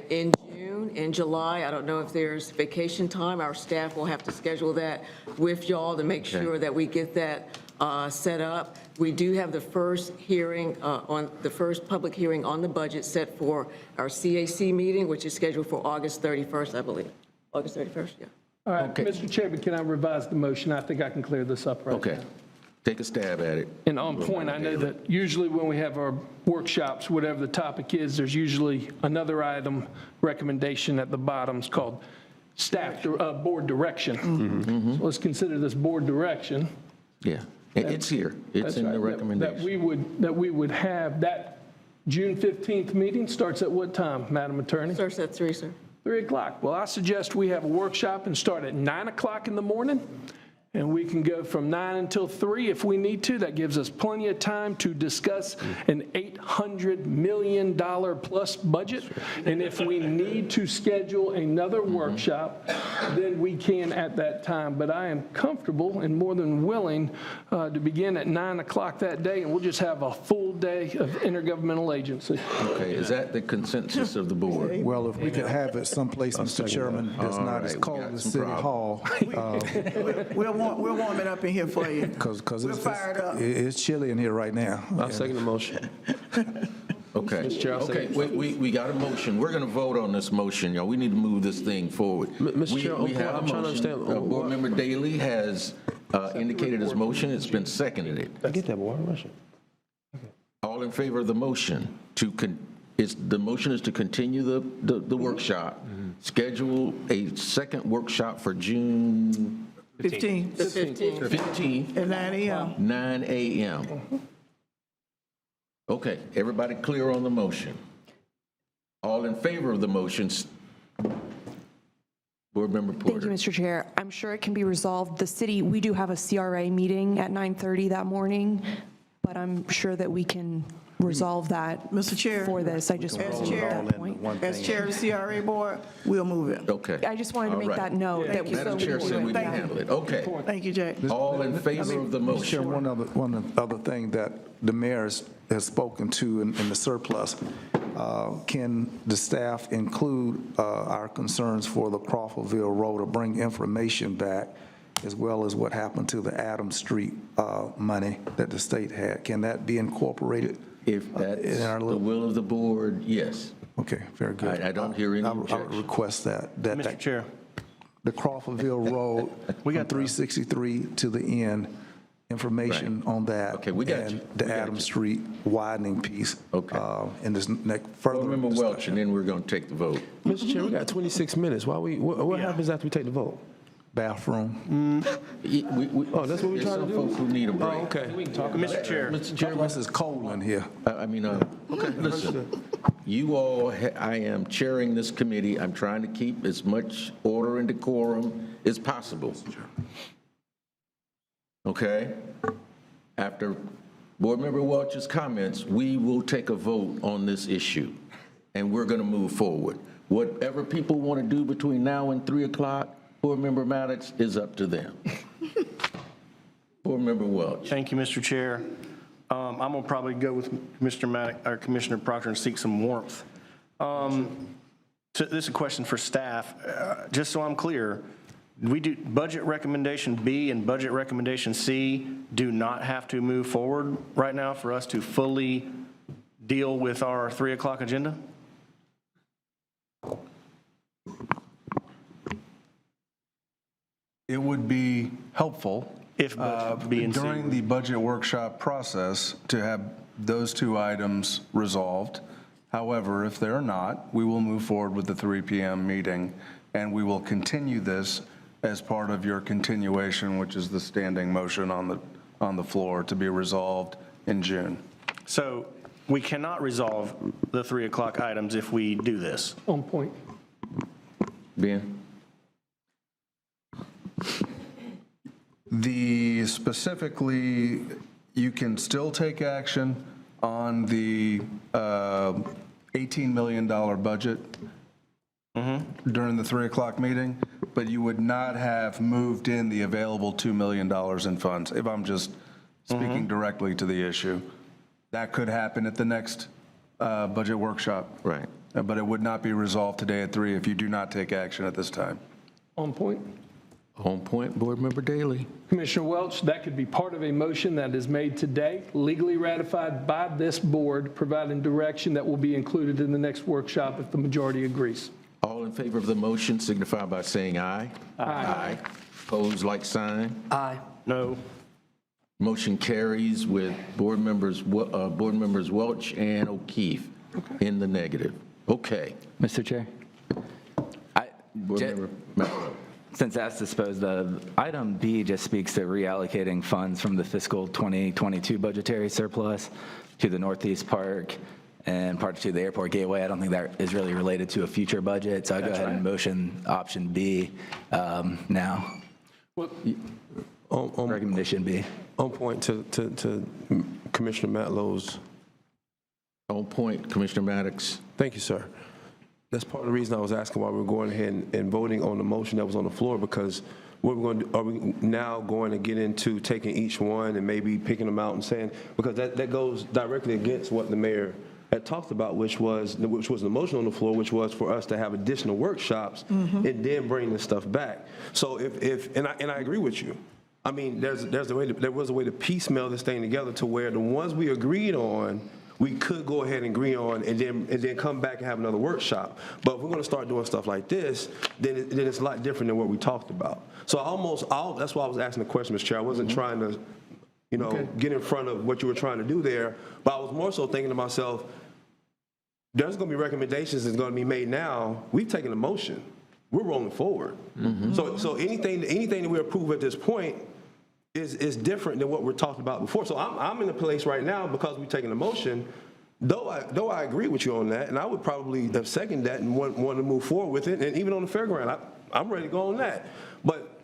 in June, in July. I don't know if there's vacation time. Our staff will have to schedule that with y'all to make sure that we get that set up. We do have the first hearing the first public hearing on the budget set for our CAC meeting, which is scheduled for August 31st, I believe. August 31st, yeah. All right, Mr. Chairman, can I revise the motion? I think I can clear this up right now. Take a stab at it. And on point, I know that usually when we have our workshops, whatever the topic is, there's usually another item recommendation at the bottom. It's called staff board direction. So let's consider this board direction. Yeah, it's here. It's in the recommendation. That we would have that June 15th meeting. Starts at what time, Madam Attorney? Starts at 3, sir. 3 o'clock. Well, I suggest we have a workshop and start at 9 o'clock in the morning. And we can go from 9 until 3 if we need to. That gives us plenty of time to discuss an $800 million plus budget. And if we need to schedule another workshop, then we can at that time. But I am comfortable and more than willing to begin at 9 o'clock that day, and we'll just have a full day of intergovernmental agency. Okay, is that the consensus of the board? Well, if we could have it someplace, Mr. Chairman, that's not as cold as City Hall. We'll warm it up in here for you. Because We're fired up. it's chilly in here right now. I'll second the motion. Okay. Mr. Chair, I'll Okay, second. we got a motion. We're going to vote on this motion, y'all. We need to move this thing forward. Mr. Chair, We have a I'm trying to motion. understand. Board Member Daley has indicated his motion. It's been seconded. I get that, but why rush it? All in favor of the motion the motion is to continue the workshop, schedule a second workshop for June 15. The 15th. 15th, At 9 a.m. 9 a.m. Okay, everybody clear on the motion? All in favor of the motion? Board Member Porter. Thank you, Mr. Chair. I'm sure it can be resolved. The city, we do have a CRA meeting at 9:30 that morning, but I'm sure that we can resolve that Mr. Chair. for this. I just As wanted to make that point. As chair of the CRA board, we'll move it. Okay. I just wanted to make that note. Thank you. Madam Chair said we can handle it. Okay. Thank you, Jay. All in favor of the Mr. Chair, motion? one other thing that the mayor has spoken to in the surplus, can the staff include our concerns for the Crawfordville Road or bring information back as well as what happened to the Adams Street money that the state had? Can that be incorporated? If that's the will of the board, yes. Okay, very good. I don't hear any I would objection. request that. Mr. Chair. the Crawfordville Road, we got 363 to the end, information on that. Okay, we got you. And the Adams Street widening piece. Okay. In this next further Board Member Welch, discussion. and then we're going to take the vote. Mr. Chair, we got 26 minutes. What happens after we take the vote? Bathroom. Oh, that's what we're trying to do? Folks who need a break. Oh, okay. Mr. Chair. Mr. Chair, This is cold in here. Listen, you all, I am chairing this committee. I'm trying to keep as much order and decorum as possible. Okay? After Board Member Welch's comments, we will take a vote on this issue, and we're going to move forward. Whatever people want to do between now and 3 o'clock, Board Member Maddox, is up to them. Board Member Welch. Thank you, Mr. Chair. I'm going to probably go with Mr. Maddox, or Commissioner Proctor, and seek some warmth. So this is a question for staff. Just so I'm clear, we do budget recommendation B and budget recommendation C do not have to move forward right now for us to fully deal with our 3 o'clock agenda? It would be helpful if budget B and C during the budget workshop process to have those two items resolved. However, if they're not, we will move forward with the 3 p.m. meeting, and we will continue this as part of your continuation, which is the standing motion on the floor to be resolved in June. So we cannot resolve the 3 o'clock items if we do this. On point. Ben? Specifically, you can still take action on the $18 million budget during the 3 o'clock meeting, but you would not have moved in the available $2 million in funds, if I'm just speaking directly to the issue. That could happen at the next budget workshop. Right. But it would not be resolved today at 3 if you do not take action at this time. On point. On point, Board Member Daley. Commissioner Welch, that could be part of a motion that is made today, legally ratified by this board, providing direction that will be included in the next workshop if the majority agrees. All in favor of the motion signify by saying aye. Aye. Opposed, like sign. Aye. No. Motion carries with Board Members Welch and O'Keefe in the negative. Okay. Mr. Chair? Board Member Mello. Since that's disposed of, item B just speaks to reallocating funds from the fiscal 2022 budgetary surplus to the Northeast Park and part to the airport gateway. I don't think that is really related to a future budget, so I'll go ahead and motion option B now. Recommendation B. On point to Commissioner Matlow's. On point, Commissioner Maddox. Thank you, sir. That's part of the reason I was asking why we're going ahead and voting on the motion that was on the floor, because what we're going to do, are we now going to get into taking each one and maybe picking them out and saying, because that goes directly against what the mayor had talked about, which was the motion on the floor, which was for us to have additional workshops and then bring this stuff back. So and I agree with you. I mean, there was a way to piecemeal this thing together to where the ones we agreed on, we could go ahead and agree on and then come back and have another workshop. But if we're going to start doing stuff like this, then it's a lot different than what we talked about. So that's why I was asking the question, Mr. Chair. I wasn't trying to, get in front of what you were trying to do there, but I was more so thinking to myself, there's going to be recommendations that's going to be made now. We've taken a motion. We're rolling forward. So anything that we approve at this point is different than what we're talking about before. So I'm in a place right now because we've taken a motion, though I agree with you on that, and I would probably have seconded that and want to move forward with it, and even on the fairground, I'm ready to go on that. But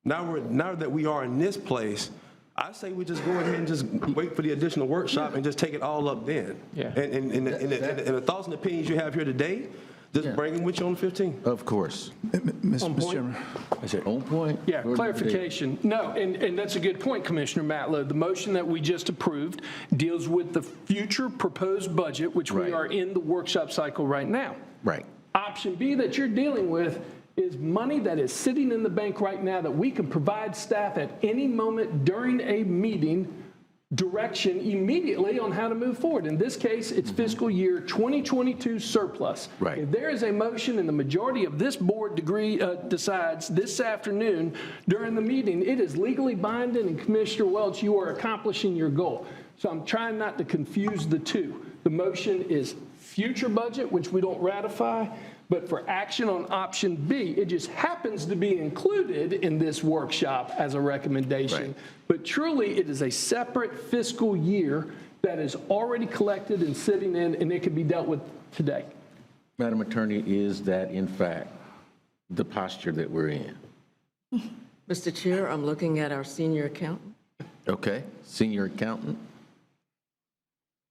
now that we are in this place, I say we just go ahead and just wait for the additional workshop and just take it all up then. Yeah. And the thoughts and opinions you have here today, just bring them with you on the 15th. Of course. Mr. Chairman. Is it on point? Yeah, clarification. No, and that's a good point, Commissioner Matlow. The motion that we just approved deals with the future proposed budget, which we are in the workshop cycle right now. Right. Option B that you're dealing with is money that is sitting in the bank right now that we can provide staff at any moment during a meeting direction immediately on how to move forward. In this case, it's fiscal year 2022 surplus. Right. If there is a motion and the majority of this board decides this afternoon during the meeting, it is legally binding, and Commissioner Welch, you are accomplishing your goal. So I'm trying not to confuse the two. The motion is future budget, which we don't ratify, but for action on option B, it just happens to be included in this workshop as a recommendation. Right. But truly, it is a separate fiscal year that is already collected and sitting in, and it can be dealt with today. Madam Attorney, is that in fact the posture that we're in? Mr. Chair, I'm looking at our senior accountant. Okay, senior accountant?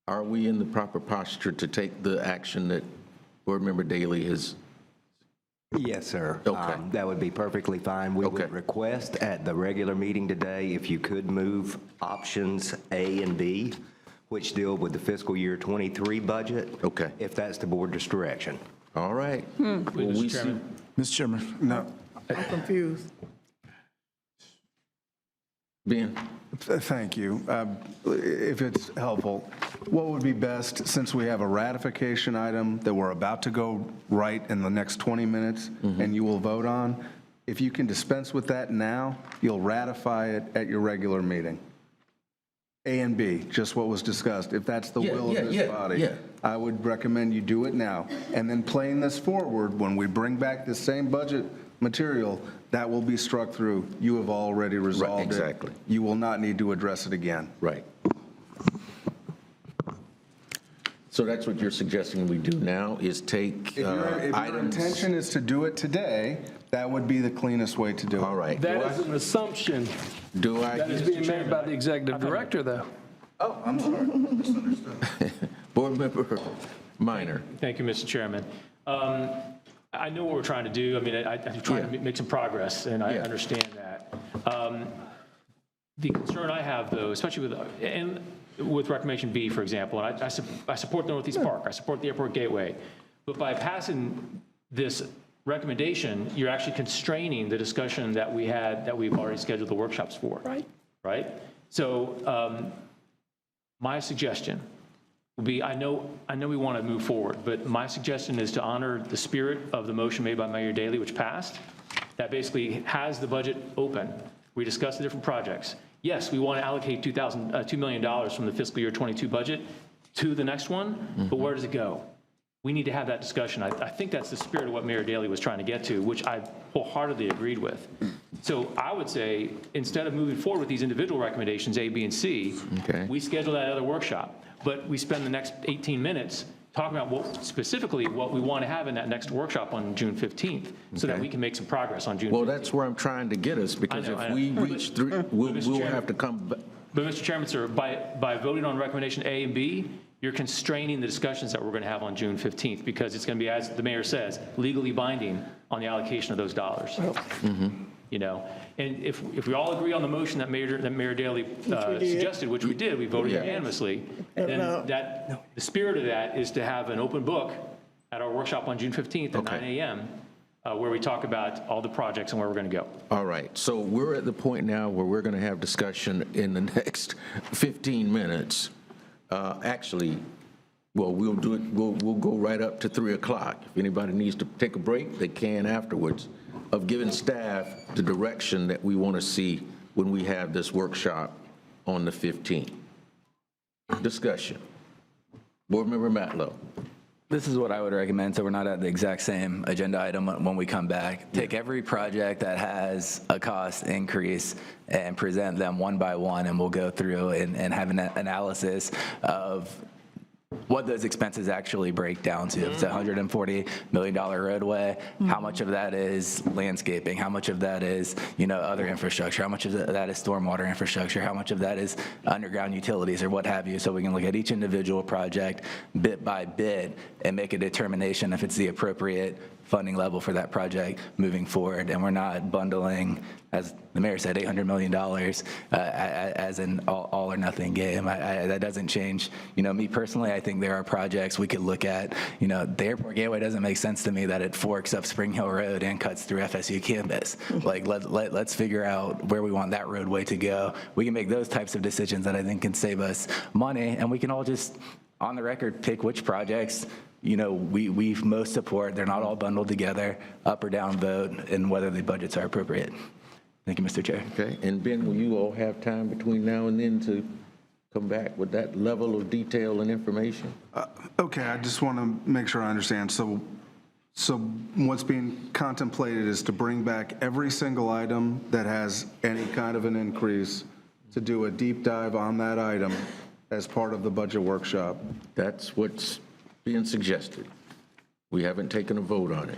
Are we in the proper posture to take the action that Board Member Daley has? Yes, sir. Okay. That would be perfectly fine. We would request at the regular meeting today if you could move options A and B, which deal with the fiscal year 23 budget. Okay. If that's the board's direction. All right. Mr. Chairman. Mr. Chairman, no. I'm confused. Ben? Thank you. If it's helpful, what would be best, since we have a ratification item that we're about to go right in the next 20 minutes, and you will vote on, if you can dispense with that now, you'll ratify it at your regular meeting. A and B, just what was discussed. If that's the will of this body, I would recommend you do it now. And then playing this forward, when we bring back the same budget material, that will be struck through. You have already resolved it. Exactly. You will not need to address it again. Right. So that's what you're suggesting we do now, is take If your items? intention is to do it today, that would be the cleanest way to do it. All right. That is an assumption Do I? that is being made by the executive director, though. Oh, I'm sorry. Misunderstood. Board Member Minor. Thank you, Mr. Chairman. I know what we're trying to do. I mean, I'm trying to make some progress, and I understand that. The concern I have, though, especially with Recommendation B, for example, and I support the Northeast Park, I support the Airport Gateway, but by passing this recommendation, you're actually constraining the discussion that we've already scheduled the workshops for. Right? So my suggestion would be, I know we want to move forward, but my suggestion is to honor the spirit of the motion made by Mayor Daley, which passed, that basically has the budget open. We discussed the different projects. Yes, we want to allocate $2 million from the fiscal year 22 budget to the next one, but where does it go? We need to have that discussion. I think that's the spirit of what Mayor Daley was trying to get to, which I wholeheartedly agreed with. So I would say, instead of moving forward with these individual recommendations, A, B, and C, we schedule that other workshop. But we spend the next 18 minutes talking about specifically what we want to have in that next workshop on June 15th, so that we can make some progress on June 15th. Well, that's where I'm trying to get us, because if we reach through, we'll have to come back. But Mr. Chairman, sir, by voting on recommendation A and B, you're constraining the discussions that we're going to have on June 15th, because it's going to be, as the mayor says, legally binding on the allocation of those dollars. You know, and if we all agree on the motion that Mayor Daley suggested, which we did, we voted unanimously, then the spirit of that is to have an open book at our workshop on June 15th at 9 a.m., where we talk about all the projects and where we're going to go. All right, so we're at the point now where we're going to have discussion in the next 15 minutes. Actually, well, we'll do it, we'll go right up to 3 o'clock. If anybody needs to take a break, they can afterwards, of giving staff the direction that we want to see when we have this workshop on the 15th. Discussion. Board Member Matlow. This is what I would recommend, so we're not at the exact same agenda item when we come back. Take every project that has a cost increase and present them one by one, and we'll go through and have an analysis of what those expenses actually break down to. If it's a $140 million roadway, how much of that is landscaping? How much of that is, other infrastructure? How much of that is stormwater infrastructure? How much of that is underground utilities or what have you? So we can look at each individual project bit by bit and make a determination if it's the appropriate funding level for that project moving forward, and we're not bundling, as the mayor said, $800 million as an all or nothing game. That doesn't change. Me personally, I think there are projects we could look at. The airport gateway doesn't make sense to me that it forks up Spring Hill Road and cuts through FSU campus. Like, let's figure out where we want that roadway to go. We can make those types of decisions that I think can save us money, and we can all just, on the record, pick which projects we most support. They're not all bundled together, up or down vote, and whether the budgets are appropriate. Thank you, Mr. Chair. Okay, and Ben, will you all have time between now and then to come back with that level of detail and information? Okay, I just want to make sure I understand. So what's being contemplated is to bring back every single item that has any kind of an increase, to do a deep dive on that item as part of the budget workshop. That's what's being suggested. We haven't taken a vote on it.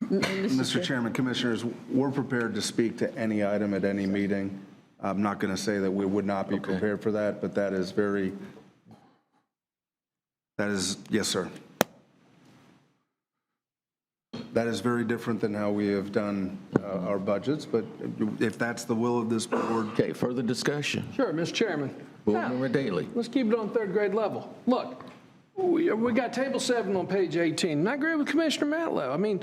Mr. Chairman, Commissioners, we're prepared to speak to any item at any meeting. I'm not going to say that we would not be prepared for that, but that is, yes, sir. That is very different than how we have done our budgets, but if that's the will of this board. Okay, further discussion. Sure, Mr. Chairman. Board Member Daley. Let's keep it on third grade level. Look, we got table 7 on page 18, and I agree with Commissioner Matlow. I mean,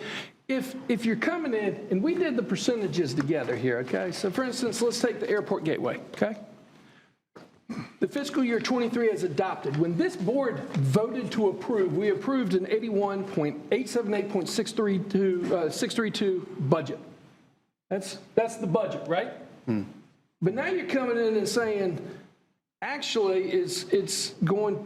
if you're coming in, and we did the percentages together here, okay? So for instance, let's take the airport gateway, okay? The fiscal year 23 as adopted. When this board voted to approve, we approved an 81.878.632 budget. That's the budget, right? But now you're coming in and saying, actually, it's going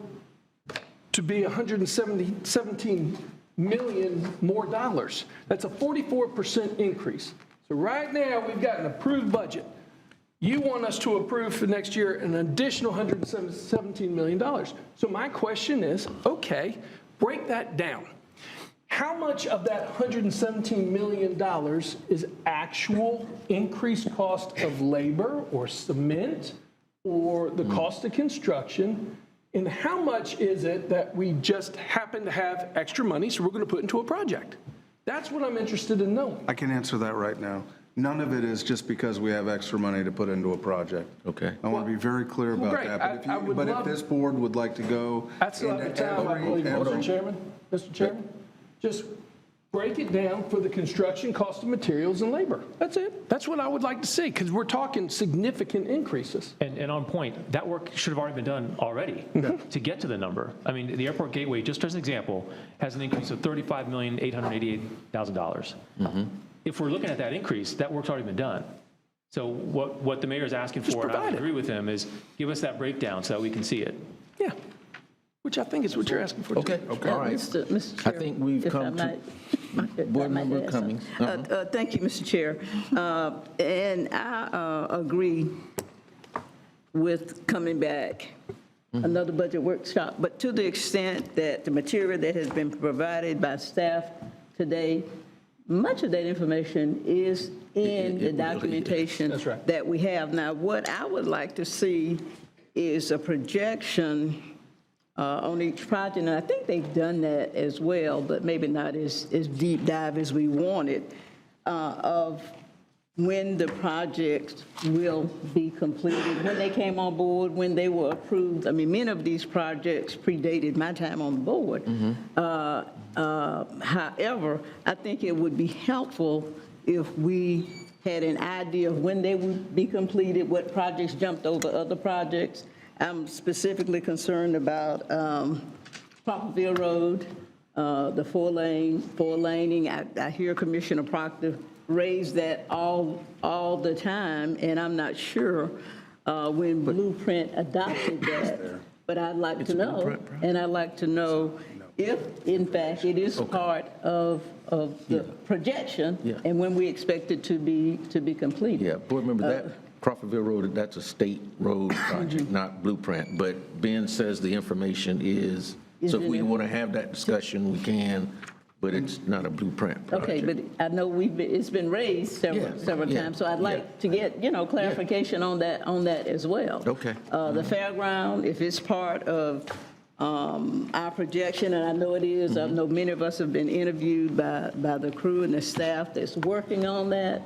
to be $117 million more dollars. That's a 44% increase. So right now, we've got an approved budget. You want us to approve for next year an additional $117 million. So my question is, okay, break that down. How much of that $117 million is actual increased cost of labor or cement or the cost of construction? And how much is it that we just happen to have extra money, so we're going to put into a project? That's what I'm interested in knowing. I can answer that right now. None of it is just because we have extra money to put into a project. Okay. I want to be very clear about great. that. But if this board would like to go That's not the time, I believe, Mr. Chairman. Mr. Chairman, just break it down for the construction cost of materials and labor. That's it. That's what I would like to see, because we're talking significant increases. And on point, that work should have already been done already to get to the number. I mean, the airport gateway, just as an example, has an increase of $35,888,000. If we're looking at that increase, that work's already been done. So what the mayor is asking for, and I agree with him, is give us that breakdown so that we can see it. Yeah, which I think is what you're asking for. Okay, all right. Mr. I Chair, think we've if come I to might- Board Member Cummings. Thank you, Mr. Chair. And I agree with coming back, another budget workshop, but to the extent that the material that has been provided by staff today, much of that information is in the documentation that we have. Now, what I would like to see is a projection on each project, and I think they've done that as well, but maybe not as deep dive as we wanted, of when the projects will be completed, when they came on board, when they were approved. I mean, many of these projects predated my time on the board. However, I think it would be helpful if we had an idea of when they would be completed, what projects jumped over other projects. I'm specifically concerned about Crawfordville Road, the four-laning. I hear Commissioner Proctor raise that all the time, and I'm not sure when Blueprint adopted that. But I'd like to know, and I'd like to know if, in fact, it is part of the projection and when we expect it to be completed. Yeah, board member, that Crawfordville Road, that's a state road project, not Blueprint. But Ben says the information is, so if we want to have that discussion, we can, but it's not a Blueprint project. Okay, but I know it's been raised several times, so I'd like to get, clarification on that as well. Okay. The fairground, if it's part of our projection, and I know it is, I know many of us have been interviewed by the crew and the staff that's working on that.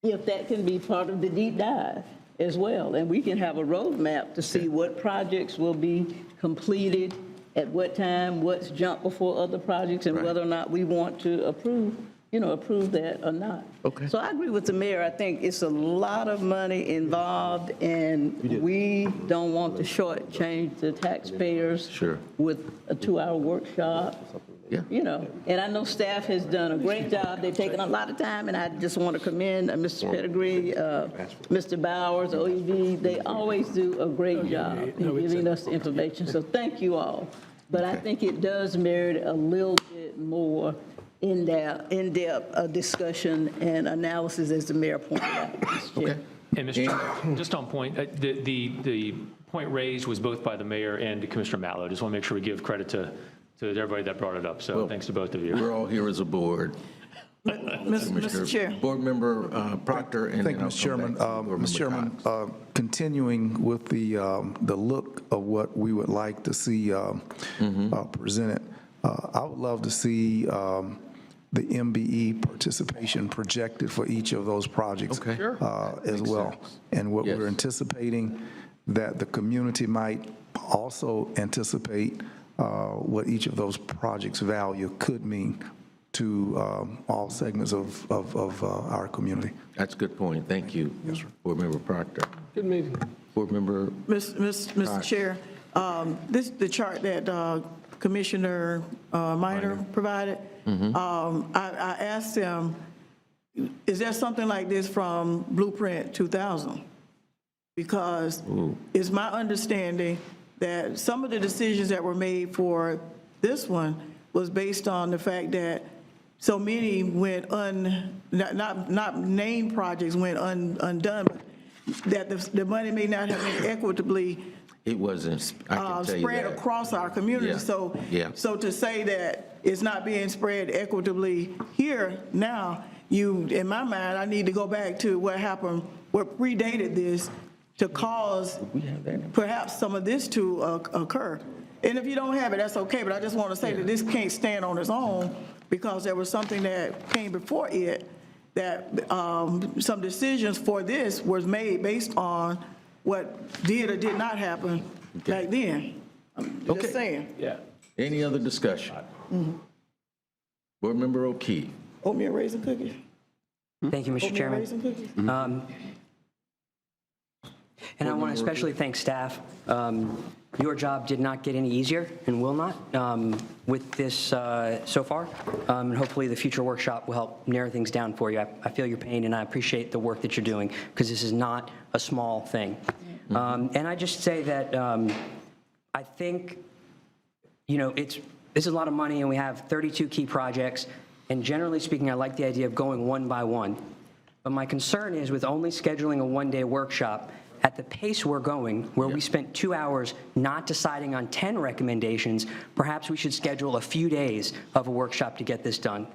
If that can be part of the deep dive as well, and we can have a roadmap to see what projects will be completed, at what time, what's jumped before other projects, and whether or not we want to approve that or not. Okay. So I agree with the mayor. I think it's a lot of money involved, and we don't want to shortchange the taxpayers with a 2-hour workshop. Yeah. And I know staff has done a great job. They've taken a lot of time, and I just want to commend Mr. Pettigrew, Mr. Bowers, OEV. They always do a great job in giving us the information. So thank you all. But I think it does merit a little bit more in-depth discussion and analysis, as the mayor pointed out. Mr. Chair. And Mr. Chair, just on point, the point raised was both by the mayor and Commissioner Matlow. Just want to make sure we give credit to everybody that brought it up. So thanks to both of you. We're all here as a board. Mr. Chair. Board Member Proctor. And Thank you, Mr. Chairman. Mr. Chairman, continuing with the look of what we would like to see presented, I would love to see the MBE participation projected for each of those projects as well. And what we're anticipating that the community might also anticipate what each of those projects' value could mean to all segments of our community. That's a good point. Thank you, Board Member Proctor. Good meeting. Board Member. Mr. Chair, the chart that Commissioner Minor provided, I asked him, is there something like this from Blueprint 2000? Because it's my understanding that some of the decisions that were made for this one was based on the fact that so many went not named projects went undone, but that the money may not have been equitably It wasn't, I can tell you spread that. across our community. Yeah. So to say that it's not being spread equitably here now, in my mind, I need to go back to what happened, what predated this to cause perhaps some of this to occur. And if you don't have it, that's okay, but I just want to say that this can't stand on its own because there was something that came before it that some decisions for this was made based on what did or did not happen back then. I'm just saying. Yeah. Any other discussion? Board Member O'Keefe. Oatmeal raisin cookies? Thank you, Mr. Oatmeal Chairman. raisin cookies? And I want to especially thank staff. Your job did not get any easier and will not with this so far. And hopefully the future workshop will help narrow things down for you. I feel your pain and I appreciate the work that you're doing because this is not a small thing. And I just say that I think, this is a lot of money and we have 32 key projects. And generally speaking, I like the idea of going one by one. But my concern is with only scheduling a one-day workshop, at the pace we're going, where we spent 2 hours not deciding on 10 recommendations, perhaps we should schedule a few days of a workshop to get this done.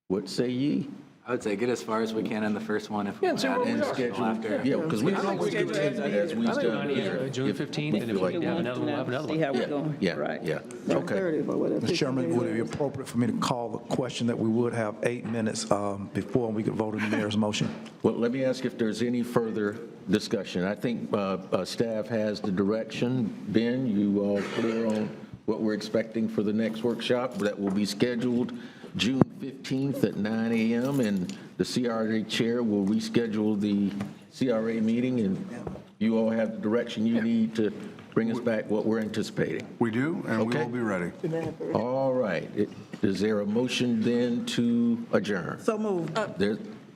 What say ye? I would say get as far as we can in the first one if we want to add And additional schedule, after. yeah, because we can always do it as we've done here. June 15th, and if we have another one, we'll have another one. See how we're going. Yeah, Right. yeah, okay. Mr. Chairman, would it be appropriate for me to call the question that we would have 8 minutes before we could vote on the mayor's motion? Well, let me ask if there's any further discussion. I think staff has the direction. Ben, you all clear on what we're expecting for the next workshop that will be scheduled June 15th at 9 a.m. and the CRA chair will reschedule the CRA meeting and you all have the direction you need to bring us back what we're anticipating. We do, and we will be ready. All right. Is there a motion then to adjourn? So moved.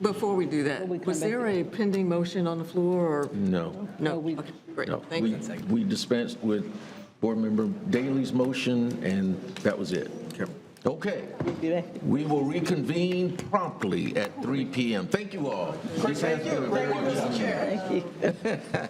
Before we do that, was there a pending motion on the floor or? No. No, okay, great, No. thank you. We dispensed with Board Member Daley's motion and that was it. Okay. We will reconvene promptly at 3 p.m. Thank you all. This has been a very good meeting. Thank you.